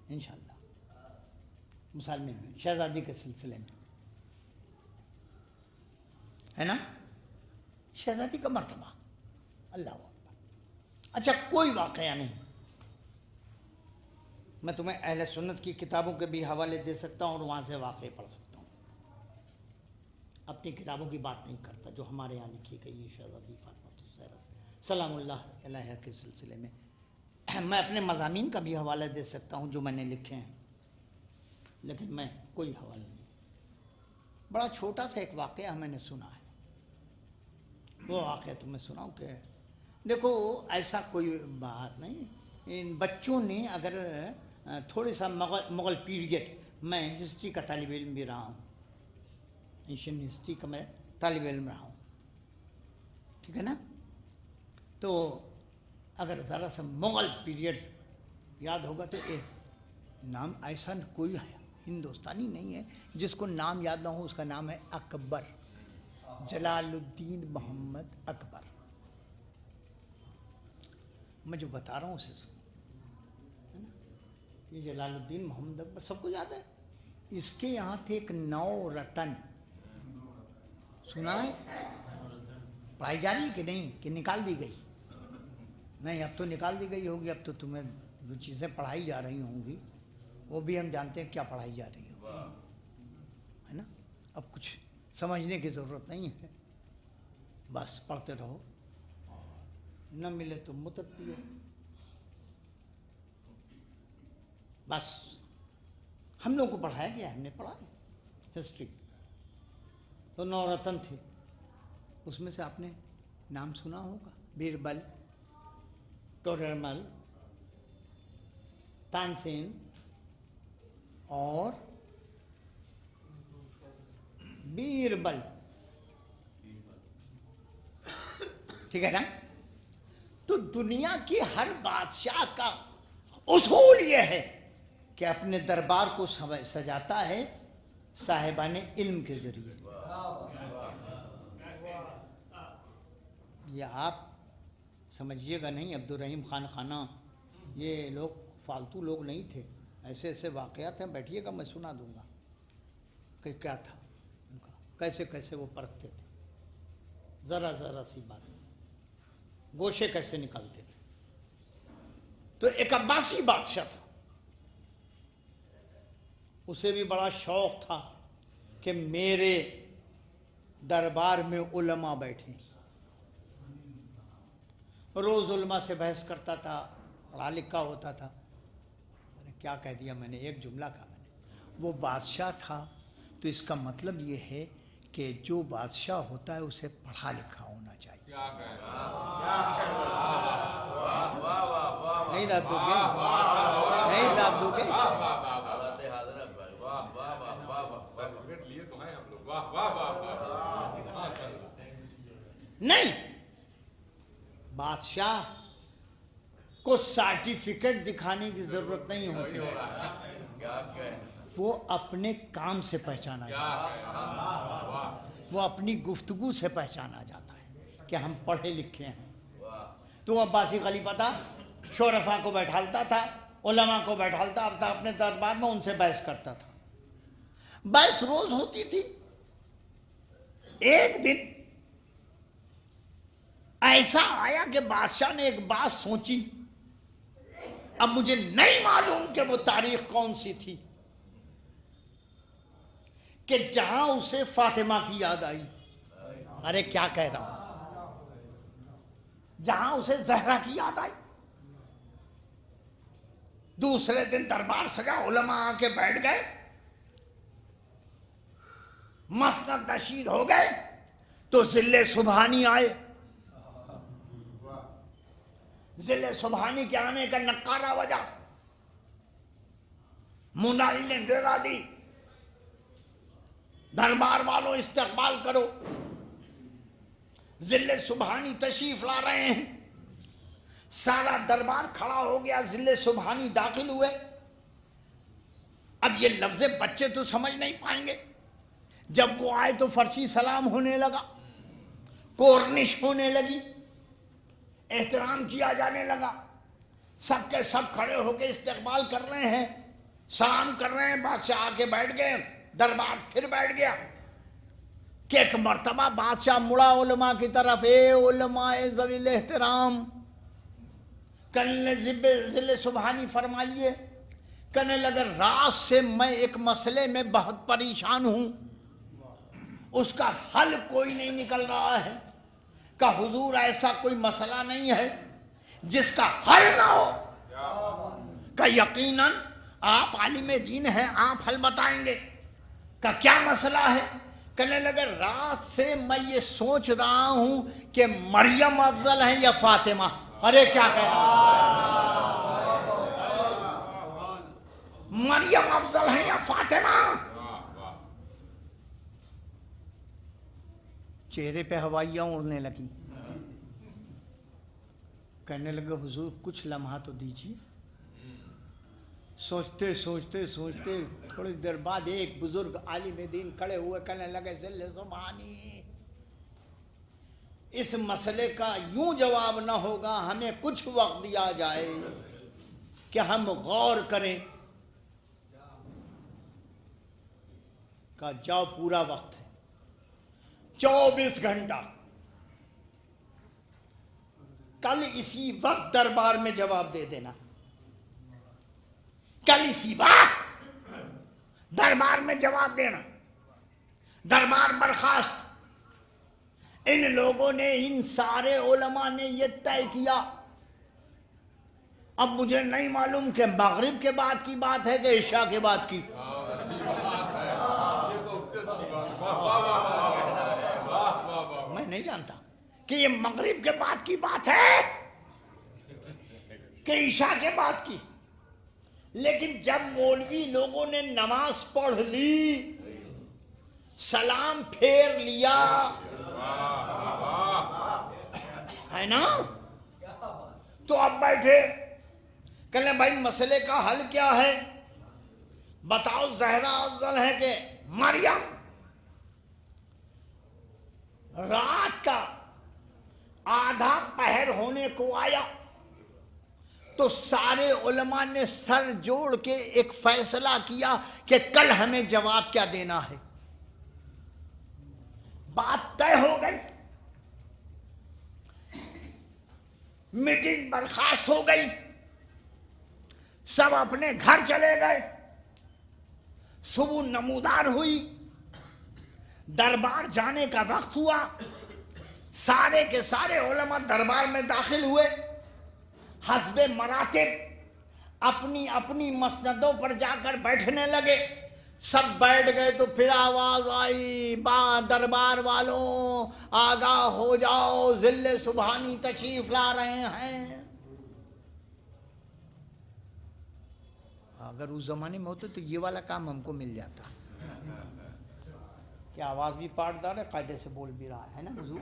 [SPEAKER 3] انشاءاللہ. مثال میں شہزادی کے سلسلے میں ہے نا, شہزادی کا مرتبہ اللہ اکبر. اچھا کوئی واقعہ نہیں, میں تمہیں اہل سنت کی کتابوں کے بھی حوالے دے سکتا ہوں اور وہاں سے واقعے پڑھ سکتا ہوں. اپنی کتابوں کی بات نہیں کرتا جو ہمارے یہاں لکھی گئی ہے شہزادی فاطمہ الزہرا سلام اللہ علیہا کے سلسلے میں. میں اپنے مضامین کا بھی حوالہ دے سکتا ہوں جو میں نے لکھے ہیں, لیکن میں کوئی حوالہ نہیں. بڑا چھوٹا سا ایک واقعہ میں نے سنا ہے, وہ واقعہ تمہیں سناؤں کہ دیکھو ایسا کوئی بات نہیں. ان بچوں نے اگر تھوڑے سا مغل پیریڈ, میں ہسٹری کا طالب علم بھی رہا ہوں, ایشین ہسٹری کا میں طالب علم رہا ہوں, ٹھیک ہے نا. تو اگر ذرا سا مغل پیریڈ یاد ہوگا تو نام ایسا کوئی ہندوستانی نہیں ہے جس کو نام یاد نہ ہو. اس کا نام ہے اکبر, جلال الدین محمد اکبر. میں جو بتا رہا ہوں اسے سنو. یہ جلال الدین محمد اکبر سب کو یاد ہے. اس کے یہاں تھے ایک نو رتن, سنا ہے, پڑھائی جا رہی کہ نہیں, کہ نکال دی گئی؟ نہیں, اب تو نکال دی گئی ہوگی. اب تو تمہیں جو چیزیں پڑھائی جا رہی ہوں گی وہ بھی ہم جانتے ہیں کیا پڑھائی جا رہی ہوگی, ہے نا. اب کچھ سمجھنے کی ضرورت نہیں ہے, بس پڑھتے رہو, اور نہ ملے تو متت پیو, بس. ہم لوگوں کو پڑھایا گیا, ہم نے پڑھا ہے ہسٹری. تو 9 رتن تھے, اس میں سے آپ نے نام سنا ہوگا, بیربل, ٹوڈرمل, تانسین اور بیربل, ٹھیک ہے نا. تو دنیا کی ہر بادشاہ کا اصول یہ ہے کہ اپنے دربار کو سجاتا ہے صاحبان علم کے ذریعے. یہ آپ سمجھیے گا نہیں, عبد الرحیم خان خانہ یہ لوگ فالتو لوگ نہیں تھے. ایسے ایسے واقعات ہیں, بیٹھیے گا میں سنا دوں گا کہ کیا تھا ان کا, کیسے کیسے وہ پرکھتے تھے, ذرا ذرا سی بات گوشے کیسے نکالتے تھے. تو ایک عباسی بادشاہ تھا, اسے بھی بڑا شوق تھا کہ میرے دربار میں علماء بیٹھیں. روز علماء سے بحث کرتا تھا, پڑھا لکھا ہوتا تھا. میں نے کیا کہہ دیا, میں نے ایک جملہ کہا, میں نے وہ بادشاہ تھا تو اس کا مطلب یہ ہے کہ جو بادشاہ ہوتا ہے اسے پڑھا لکھا ہونا چاہیے. نہیں داد دو گے, نہیں داد دو گے. نہیں، بادشاہ کو سرٹیفکیٹ دکھانے کی ضرورت نہیں ہوتی، وہ اپنے کام سے پہچانا جاتا ہے، وہ اپنی گفتگو سے پہچانا جاتا ہے کہ ہم پڑھے لکھے ہیں۔ تو عباسی خلیفہ تھا، شرفاء کو بیٹھالتا تھا، علماء کو بیٹھالتا تھا اپنے دربار میں، ان سے بحث کرتا تھا، بحث روز ہوتی تھی۔ ایک دن ایسا آیا کہ بادشاہ نے ایک بات سوچی، اب مجھے نہیں معلوم کہ وہ تاریخ کون سی تھی، کہ جہاں اسے فاطمہ کی یاد آئی، ارے کیا کہہ رہا ہوں، جہاں اسے زہرا کی یاد آئی۔ دوسرے دن دربار سجا، علماء آ کے بیٹھ گئے، مسند نشین ہو گئے، تو ذل سبحانی آئے۔ ذل سبحانی کے آنے کا نقارہ بجا، منادی نے ڈرا دی، دربار والوں استقبال کرو۔ ذل سبحانی تشریف لا رہے ہیں، سارا دربار کھڑا ہو گیا، ذل سبحانی داخل ہوئے۔ اب یہ لفظ بچے تو سمجھ نہیں پائیں گے، جب وہ آئے تو فرشی سلام ہونے لگا، کورنش ہونے لگی، احترام کیا جانے لگا، سب کے سب کھڑے ہو کے استقبال کر رہے ہیں، سلام کر رہے ہیں۔ بادشاہ آ کے بیٹھ گئے، دربار پھر بیٹھ گیا کہ ایک مرتبہ بادشاہ مڑا علماء کی طرف، اے علماء ذوی الاحترام، ذل سبحانی فرمائیے، کہنے لگے رات سے میں ایک مسئلے میں بہت پریشان ہوں، اس کا حل کوئی نہیں نکل رہا ہے۔ کہ حضور ایسا کوئی مسئلہ نہیں ہے جس کا حل نہ ہو، کہ یقیناً آپ عالم دین ہیں، آپ حل بتائیں گے۔ کہ کیا مسئلہ ہے؟ کہنے لگے رات سے میں یہ سوچ رہا ہوں کہ مریم افضل ہیں یا فاطمہ۔ ارے کیا کہہ رہا ہے؟ مریم افضل ہیں یا فاطمہ؟ چہرے پہ ہوائیاں اڑنے لگی، کہنے لگے حضور کچھ لمحہ تو دیجیے۔ سوچتے سوچتے سوچتے تھوڑی دیر بعد ایک بزرگ عالم دین کھڑے ہوئے، کہنے لگے ذل سبحانی، اس مسئلے کا یوں جواب نہ ہوگا، ہمیں کچھ وقت دیا جائے کہ ہم غور کریں۔ کہا جاؤ، پورا وقت ہے، 24 گھنٹہ، کل اسی وقت دربار میں جواب دے دینا، کل اسی وقت دربار میں جواب دینا۔ دربار برخاست۔ ان لوگوں نے، ان سارے علماء نے یہ طے کیا، اب مجھے نہیں معلوم کہ مغرب کے بعد کی بات ہے کہ عشاء کے بعد کی، میں نہیں جانتا کہ یہ مغرب کے بعد کی بات ہے کہ عشاء کے بعد کی۔ لیکن جب مولوی لوگوں نے نماز پڑھ لی، سلام پھیر لیا، ہے نا، تو اب بیٹھے، کہنے بھائی مسئلے کا حل کیا ہے، بتاؤ زہرا افضل ہے کہ مریم؟ رات کا آدھا پہر ہونے کو آیا تو سارے علماء نے سر جوڑ کے ایک فیصلہ کیا کہ کل ہمیں جواب کیا دینا ہے۔ بات طے ہو گئی، میٹنگ برخاست ہو گئی، سب اپنے گھر چلے گئے۔ صبح نمودار ہوئی، دربار جانے کا وقت ہوا، سارے کے سارے علماء دربار میں داخل ہوئے، حسب مراتب اپنی اپنی مسندوں پر جا کر بیٹھنے لگے۔ سب بیٹھ گئے تو پھر آواز آئی، دربار والوں آگاہ ہو جاؤ، ذل سبحانی تشریف لا رہے ہیں۔ اگر اس زمانے میں ہوتے تو یہ والا کام ہم کو مل جاتا کہ آواز بھی پاٹدار ہے، قاعدے سے بول بھی رہا ہے نا حضور،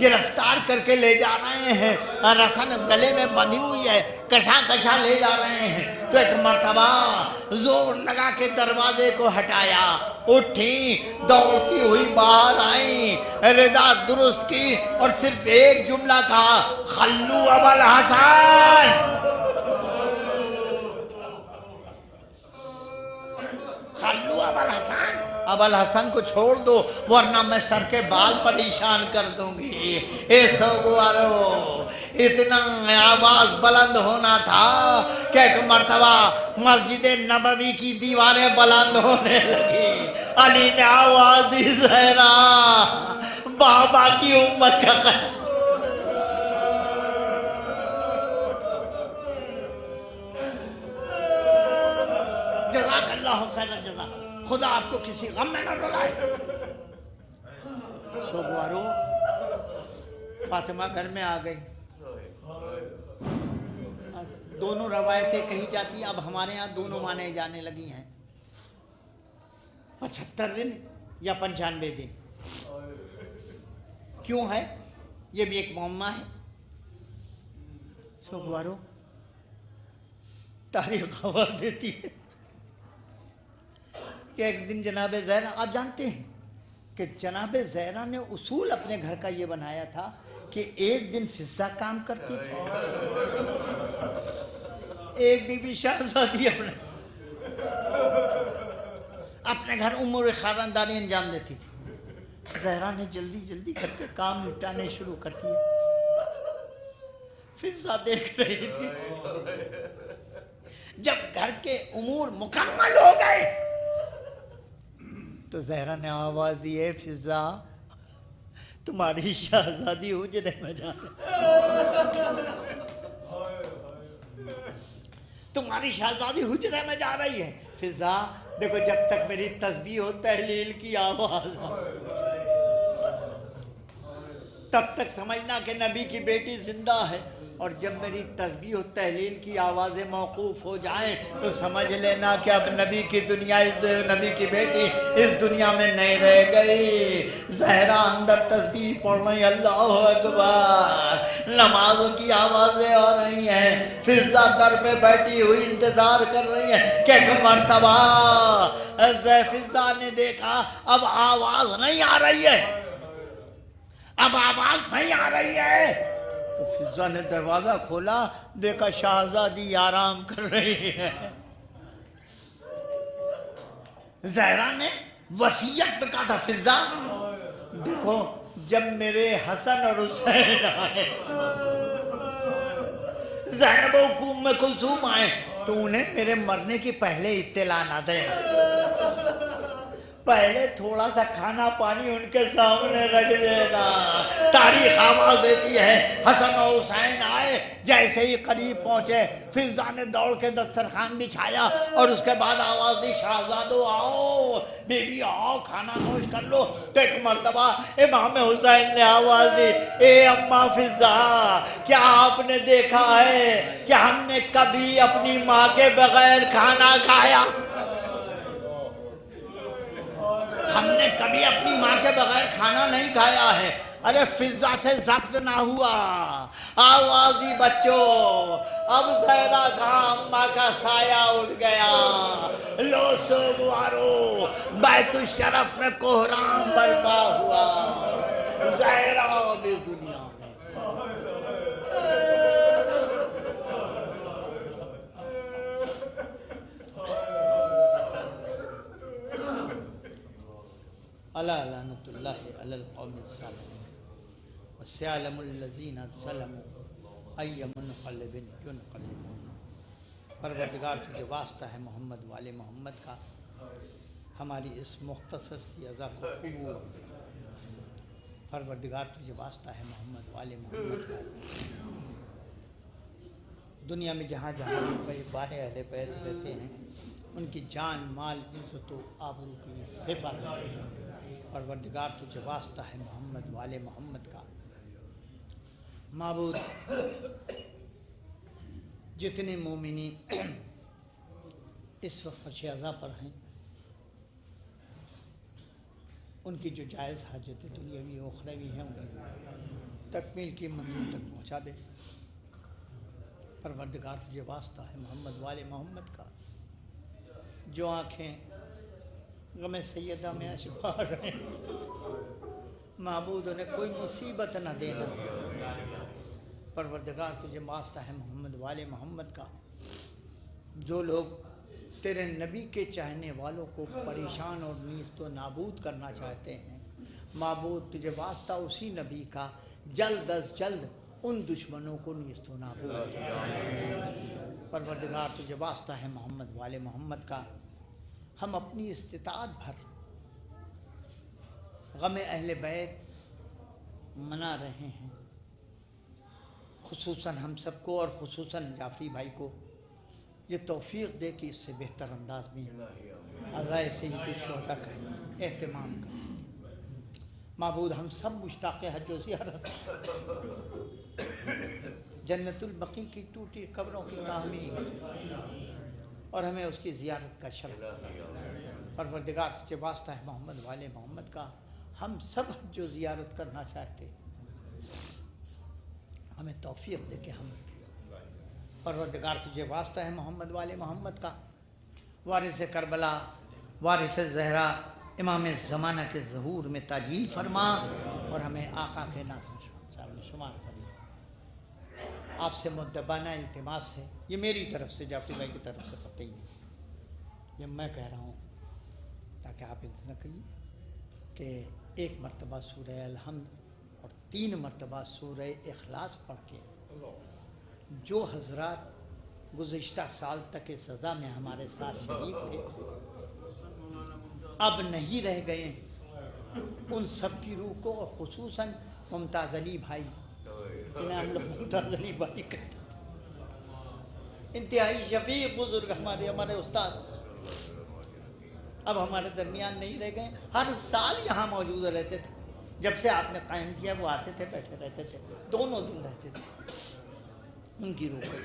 [SPEAKER 3] گرفتار کر کے لے جا رہے ہیں اور رسن گلے میں بندھی ہوئی ہے، کشا کشا لے جا رہے ہیں۔ تو ایک مرتبہ زور لگا کے دروازے کو ہٹایا، اٹھیں دوڑتی ہوئی باہر آئیں، ردا درست کی اور صرف ایک جملہ کہا، خلو ابا الحسن، خلو ابا الحسن، ابا الحسن کو چھوڑ دو ورنہ میں سر کے بال پریشان کر دوں گی۔ اے سوگوارو، اتنا آواز بلند ہونا تھا کہ ایک مرتبہ مسجد نبوی کی دیواریں بلند ہونے لگی۔ علی نے آواز دی، زہرا بابا کی امت کا خیال۔ جزاک اللہ خیر الجزا، خدا آپ کو کسی غم میں نہ ڈالے۔ سوگوارو، فاطمہ گھر میں آ گئی۔ دونوں روایتیں کہی جاتی ہیں، اب ہمارے ہاں دونوں مانے جانے لگی ہیں، 75 دن یا 95 دن۔ کیوں ہے؟ یہ بھی ایک معمہ ہے۔ سوگوارو، تاریخ خبر دیتی ہے کہ ایک دن جناب زہرا، آپ جانتے ہیں کہ جناب زہرا نے اصول اپنے گھر کا یہ بنایا تھا کہ ایک دن فضہ کام کرتی تھی، ایک بی بی شہزادی اپنے گھر امور خاندانی انجام دیتی تھی۔ زہرا نے جلدی جلدی کر کے کام نپٹانے شروع کر دیے۔ فضہ دیکھ رہی تھی۔ جب گھر کے امور مکمل ہو گئے تو زہرا نے آواز دی، ہے فضہ، تمہاری شہزادی حجرے میں جا تمہاری شہزادی حجرے میں جا رہی ہے۔ فضہ دیکھو، جب تک میری تسبیح و تحلیل کی آواز تب تک سمجھنا کہ نبی کی بیٹی زندہ ہے، اور جب میری تسبیح و تحلیل کی آوازیں موقوف ہو جائیں تو سمجھ لینا کہ اب نبی کی دنیا، نبی کی بیٹی اس دنیا میں نہیں رہ گئی۔ زہرا اندر تسبیح پڑھ رہی، اللہ اکبر، نمازوں کی آوازیں آ رہی ہیں، فضہ در پہ بیٹھی ہوئی انتظار کر رہی ہے کہ ایک مرتبہ فضہ نے دیکھا اب آواز نہیں آ رہی ہے، اب آواز نہیں آ رہی ہے۔ تو فضہ نے دروازہ کھولا، دیکھا شہزادی آرام کر رہی ہے۔ زہرا نے وصیت میں کہا تھا، فضہ دیکھو، جب میرے حسن اور حسین آئے، زینب و ام کلثوم آئے، تو انہیں میرے مرنے کی پہلے اطلاع نہ دینا، پہلے تھوڑا سا کھانا پانی ان کے سامنے رکھ دینا۔ تاریخ آواز دیتی ہے حسن و حسین آئے، جیسے ہی قریب پہنچے فضہ نے دوڑ کے دسترخوان بچھایا اور اس کے بعد آواز دی، شہزادو آؤ، بی بی آؤ، کھانا نوش کر لو۔ تو ایک مرتبہ امام حسین نے آواز دی، اے اماں فضہ، کیا آپ نے دیکھا ہے کہ ہم نے کبھی اپنی ماں کے بغیر کھانا کھایا؟ ہم نے کبھی اپنی ماں کے بغیر کھانا نہیں کھایا ہے۔ ارے فضہ سے ضبط نہ ہوا، آواز دی، بچوں اب زہرا کا اماں کا سایہ اٹھ گیا، لو سوگوارو، بیت الشرف میں کوہرام برپا ہوا، زہرا بھی دنیا میں۔ الا لعنت اللہ علی القوم الظالمین وسيعلم الذین ظلموا ای منقلب ینقلبون۔ پروردگار تجھے واسطہ ہے محمد والے محمد کا، ہماری اس مختصر سی اذا کو قبول۔ پروردگار تجھے واسطہ ہے محمد والے محمد کا، دنیا میں جہاں جہاں بھی بارے اہل بیت رہتے ہیں ان کی جان، مال، عزت و آبرو کی حفاظت۔ پروردگار تجھے واسطہ ہے محمد والے محمد کا۔ معبود، جتنے مومنین اس وقت فرش عزا پر ہیں، ان کی جو جائز حاجتیں دنیاوی و اخروی ہیں انہیں تکمیل کی منزل تک پہنچا دے۔ پروردگار تجھے واسطہ ہے محمد والے محمد کا، جو آنکھیں غم سیدہ میں اشباہ رہے ہیں، معبود انہیں کوئی مصیبت نہ دینا۔ پروردگار تجھے واسطہ ہے محمد والے محمد کا، جو لوگ تیرے نبی کے چاہنے والوں کو پریشان اور نیست و نابود کرنا چاہتے ہیں، معبود تجھے واسطہ اسی نبی کا جلد از جلد ان دشمنوں کو نیست و نابود۔ پروردگار تجھے واسطہ ہے محمد والے محمد کا، ہم اپنی استطاعت بھر غم اہل بیت منا رہے ہیں، خصوصاً ہم سب کو اور خصوصاً جعفری بھائی کو یہ توفیق دے کہ اس سے بہتر انداز میں عزائے سید الشہداء کا اہتمام کر سکیں۔ معبود ہم سب مشتاق حج و زیارت، جنت البقیع کی ٹوٹی قبروں کی تعمیر اور ہمیں اس کی زیارت کا شرف۔ پروردگار تجھے واسطہ ہے محمد والے محمد کا، ہم سب حج و زیارت کرنا چاہتے، ہمیں توفیق دے کہ ہم۔ پروردگار تجھے واسطہ ہے محمد والے محمد کا، وارث کربلا، وارث زہرا، امام زمانہ کے ظہور میں تاجیل فرما اور ہمیں آقا کے ناصر میں شمار فرما۔ آپ سے مدبانہ التماس ہے، یہ میری طرف سے، جعفری بھائی کی طرف سے قطعی نہیں، یہ میں کہہ رہا ہوں تاکہ آپ انتظار کریے کہ ایک مرتبہ سورہ الحمد اور 3 مرتبہ سورہ اخلاص پڑھ کے جو حضرات گزشتہ سال تک سزا میں ہمارے ساتھ شریک تھے، اب نہیں رہ گئے، ان سب کی روح کو، اور خصوصاً ممتاز علی بھائی، جنہیں ہم لوگ ممتاز علی بھائی کہتے ہیں، انتہائی شفیق بزرگ ہمارے استاد، اب ہمارے درمیان نہیں رہ گئے، ہر سال یہاں موجود رہتے تھے، جب سے آپ نے قائم کیا وہ آتے تھے، بیٹھے رہتے تھے، دونوں دن رہتے تھے، ان کی روح کو۔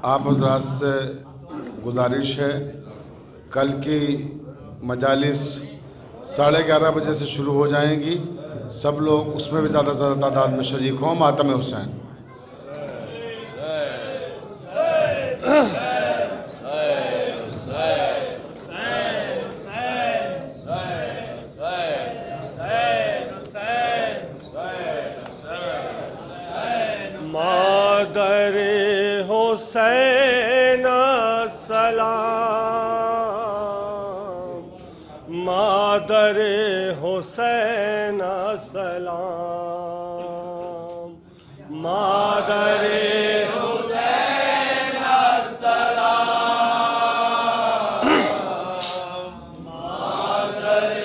[SPEAKER 2] آپ حضرات سے گزارش ہے، کل کی مجالس 11:30 بجے سے شروع ہو جائیں گی، سب لوگ اس میں بھی زیادہ سے زیادہ تعداد میں شریک ہوں۔ ماتم حسین۔
[SPEAKER 5] مادر حسین سلام، مادر حسین سلام، مادر حسین سلام، مادر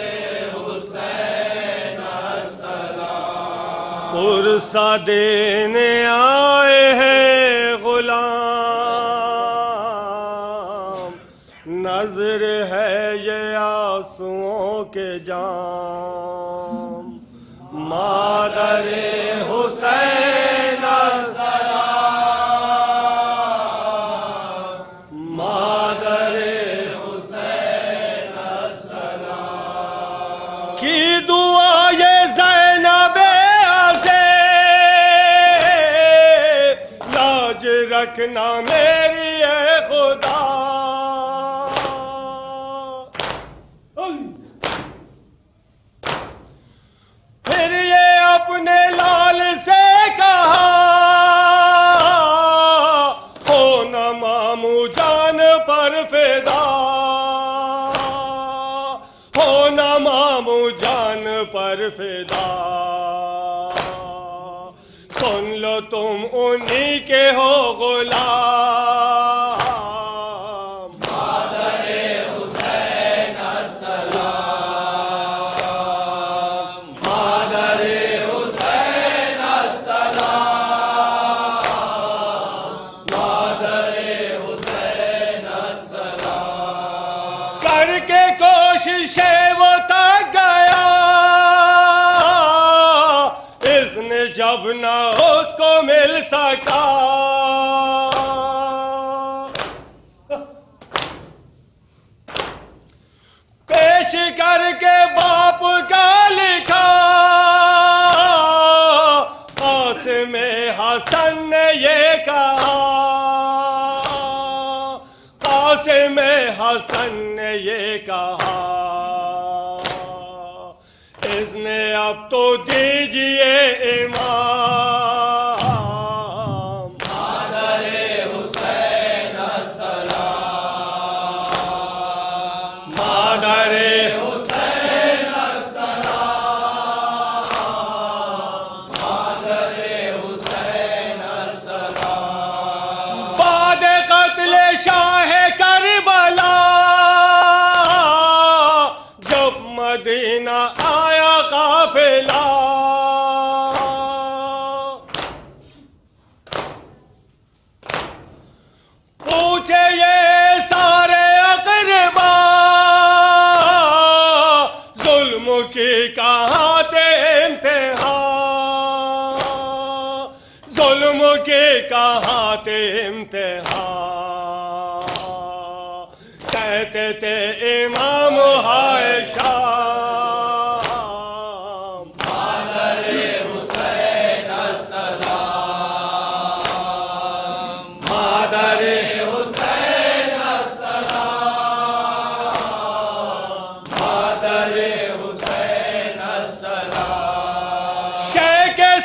[SPEAKER 5] حسین سلام، پرسہ دینے آئے ہیں غلام، نظر ہے یہ آنسوؤں کے جام، مادر حسین سلام، مادر حسین سلام، کی دعا یہ زینب لاج رکھنا میری اے خدا، پھر یہ اپنے لال سے کہا، ہو نہ مامو جان پر فدا، ہو نہ مامو جان پر فدا، سن لو تم انہی کے ہو غلام، مادر حسین السلام، کر کے کوششیں وہ تھک گیا، اس نے جب نہ اس کو مل سکا، پیش کر کے باپ کا لکھا، قاسم حسن نے یہ کہا، قاسم حسن نے یہ کہا، اس نے اب تو دیجئے امام، مدینہ آیا قافلہ، پوچھے یہ سارے اقربا، ظلم کی کہاں تھے امتحان، ظلم کی کہاں تھے امتحان، کہتے تھے امام ہائے شام،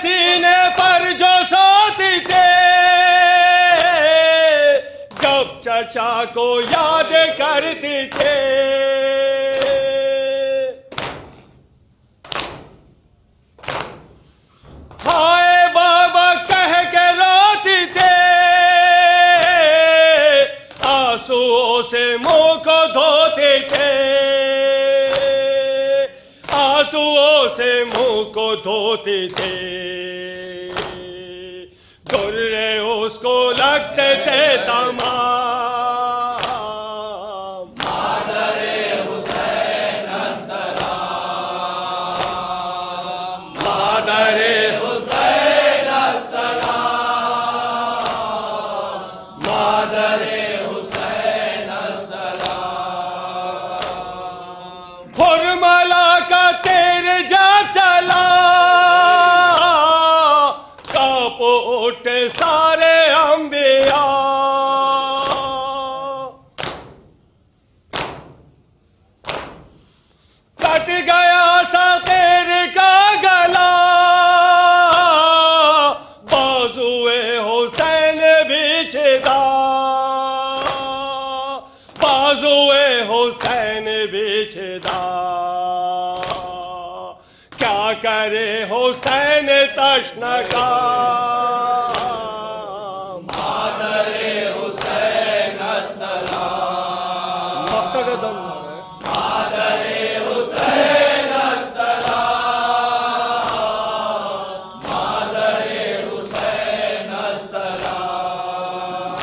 [SPEAKER 5] سینے پر جو سوتی تھے، جب چچا کو یاد کرتی تھے، ہائے بابا کہہ کے روتی تھے، آنسوؤں سے منہ کو دھوتے تھے، آنسوؤں سے منہ کو دھوتے تھے، درے اس کو لگتے تھے تمام، مادر حسین السلام، مادر حسین السلام، مادر حسین السلام، حرملا کا تیر جا چلا، کانپ اٹھے سارے انبیاء، کٹ گیا سقیر کا گلا، بازوئے حسین بچھدا، بازوئے حسین بچھدا، کیا کرے حسین تشنگا، مادر حسین السلام، مفتقدم مادر حسین السلام، مادر حسین السلام،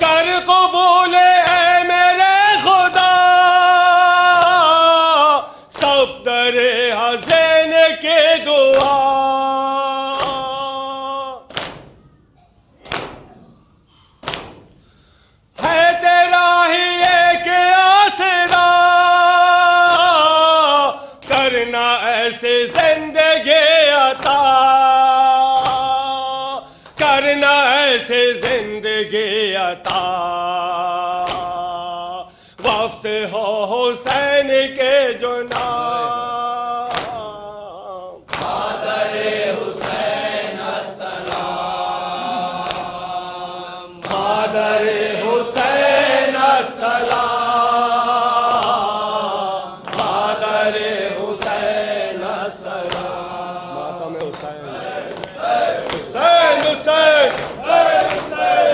[SPEAKER 5] کر قبول اے میرے خدا، سب در حسین کی دعا، ہے تیرا ہی ایک آسرا، کرنا ایسے زندگی عطا، کرنا ایسے زندگی عطا، وفد ہو حسین کے جو نام، مادر حسین السلام، مادر حسین السلام، مادر حسین السلام، ماتم حسین، حسین حسین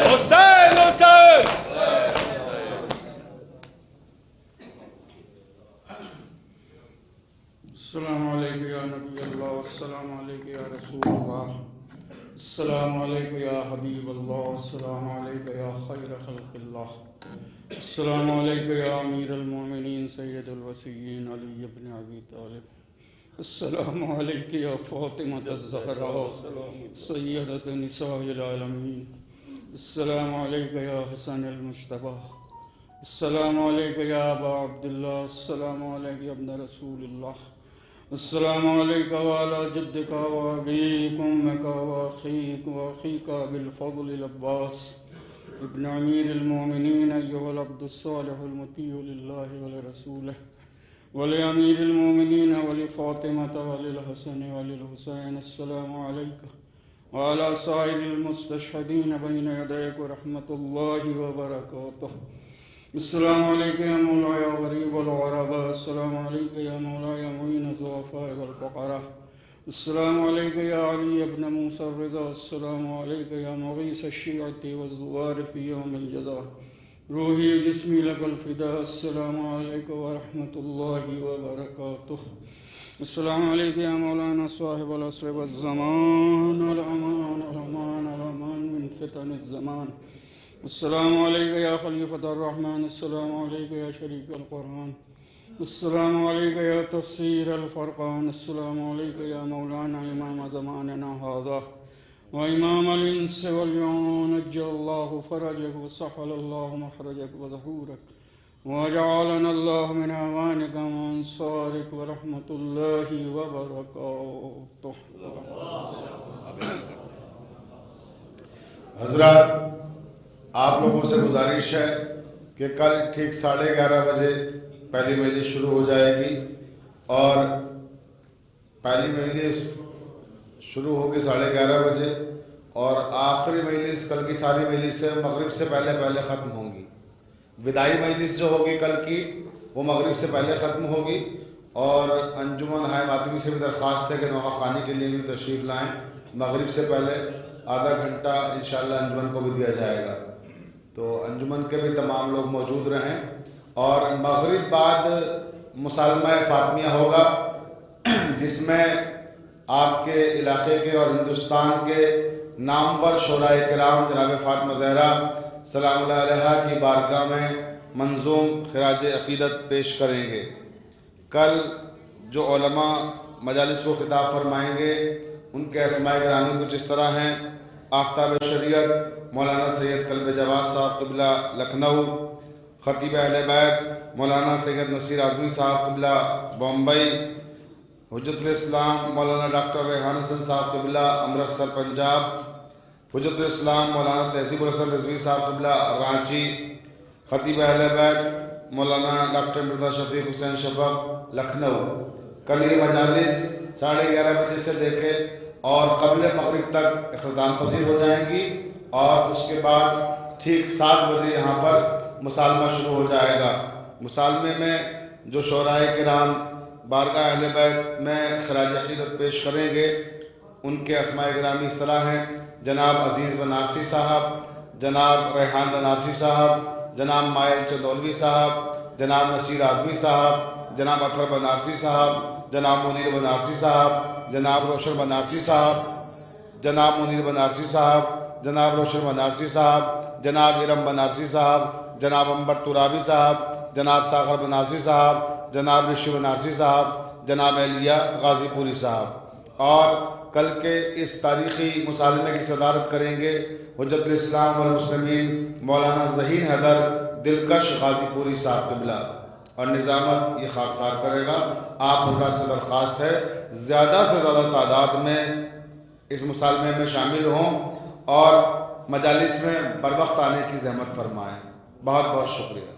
[SPEAKER 5] حسین حسین،
[SPEAKER 6] السلام علیکم یا نبی اللہ، السلام علیکم یا رسول اللہ، السلام علیکم یا حبیب اللہ، السلام علیکم یا خیر خلق اللہ، السلام علیکم یا امیر المومنین سید الوصیین علی ابن ابی طالب، السلام علیکم یا فاطمہ الزہراء سیدۃ نساء العالمین، السلام علیکم یا حسن المجتبی، السلام علیکم یا ابا عبداللہ، السلام علیکم یا ابن رسول اللہ، السلام علیکم وعلی جدک وابیک امک واخیک واخیک بالفضل العباس ابن امیر المومنین ایہا العبد الصالح المطیع للہ ولرسولہ ولامیر المومنین ولفاطمۃ وللحسن وللحسین، السلام علیکم وعلی سائر المستشہدین بین یدیک ورحمۃ اللہ وبرکاتہ، السلام علیکم یا مولایا غریب الغرباء، السلام علیکم یا مولایا معین الضعفاء والفقراء، السلام علیکم یا علی ابن موسیٰ الرضا، السلام علیکم یا مغیث الشیعۃ والزوار فی یوم الجزاء، روحی جسمی لک الفداء، السلام علیکم ورحمۃ اللہ وبرکاتہ، السلام علیکم یا مولانا صاحب العصر والزمان، الامان الامان الامان من فتن الزمان، السلام علیکم یا خلیفۃ الرحمن، السلام علیکم یا شریک القرآن، السلام علیکم یا تفسیر الفرقان، السلام علیکم یا مولانا امام زماننا هذا وامام الانس والجان، اجل اللہ فرجک وسحل اللہ مخرجک وظہورک وجعلنا اللہ من اعوانک وانصارک ورحمۃ اللہ وبرکاتہ۔
[SPEAKER 2] حضرات، آپ لوگوں سے گزارش ہے کہ کل ٹھیک 11:30 بجے پہلی مجلس شروع ہو جائے گی، اور پہلی مجلس شروع ہوگی 11:30 بجے، اور آخری مجلس کل کی ساری مجلسیں مغرب سے پہلے ختم ہوں گی۔ وداعی مجلس جو ہوگی کل کی وہ مغرب سے پہلے ختم ہوگی، اور انجمن ہائے ماتمی سے بھی درخواست ہے کہ نوحہ خوانی کے لیے بھی تشریف لائیں، مغرب سے پہلے آدھا گھنٹہ انشاءاللہ انجمن کو بھی دیا جائے گا، تو انجمن کے بھی تمام لوگ موجود رہیں۔ اور مغرب بعد مسالمہ فاطمیہ ہوگا، جس میں آپ کے علاقے کے اور ہندوستان کے نامور شعراء کرام جناب فاطمہ زہرا سلام اللہ علیہا کی بارگاہ میں منظوم خراج عقیدت پیش کریں گے۔ کل جو علماء مجالس کو خطاب فرمائیں گے ان کے اسماء گرامی کچھ اس طرح ہیں: آفتاب شریعت مولانا سید قلب جواز صاحب قبلہ لکھنؤ، خطیب اہل بیت مولانا سید نصیر اعظمی صاحب قبلہ بمبئی، حجت الاسلام مولانا ڈاکٹر ریحان حسن صاحب قبلہ امرتسر پنجاب، حجت الاسلام مولانا تہذیب الحسن رضوی صاحب قبلہ رانچی، خطیب اہل بیت مولانا ڈاکٹر مرزا شفیق حسین شفق لکھنؤ۔ کل یہ مجالس 11:30 بجے سے لے کے اور قبل مغرب تک اختتام پذیر ہو جائیں گی، اور اس کے بعد ٹھیک 7 بجے یہاں پر مسالمہ شروع ہو جائے گا۔ مسالمے میں جو شعراء کرام بارگاہ اہل بیت میں خراج عقیدت پیش کریں گے ان کے اسماء گرامی اس طرح ہیں: جناب عزیز بنارسی صاحب، جناب ریحان بنارسی صاحب، جناب مائل چندولوی صاحب، جناب نصیر اعظمی صاحب، جناب اطہر بنارسی صاحب، جناب منیر بنارسی صاحب، جناب روشن بنارسی صاحب، جناب منیر بنارسی صاحب، جناب روشن بنارسی صاحب، جناب ارم بنارسی صاحب، جناب امبر ترابی صاحب، جناب ساغر بنارسی صاحب، جناب رشی بنارسی صاحب، جناب اہلیہ غازی پوری صاحب۔ اور کل کے اس تاریخی مسالمے کی صدارت کریں گے حجت الاسلام والمسلمین مولانا ذہین حیدر دلکش غازی پوری صاحب قبلہ، اور نظامت یہ خاکسار کرے گا۔ آپ حضرات سے درخواست ہے زیادہ سے زیادہ تعداد میں اس مسالمے میں شامل ہوں اور مجالس میں بر وقت آنے کی زحمت فرمائیں۔ بہت بہت شکریہ۔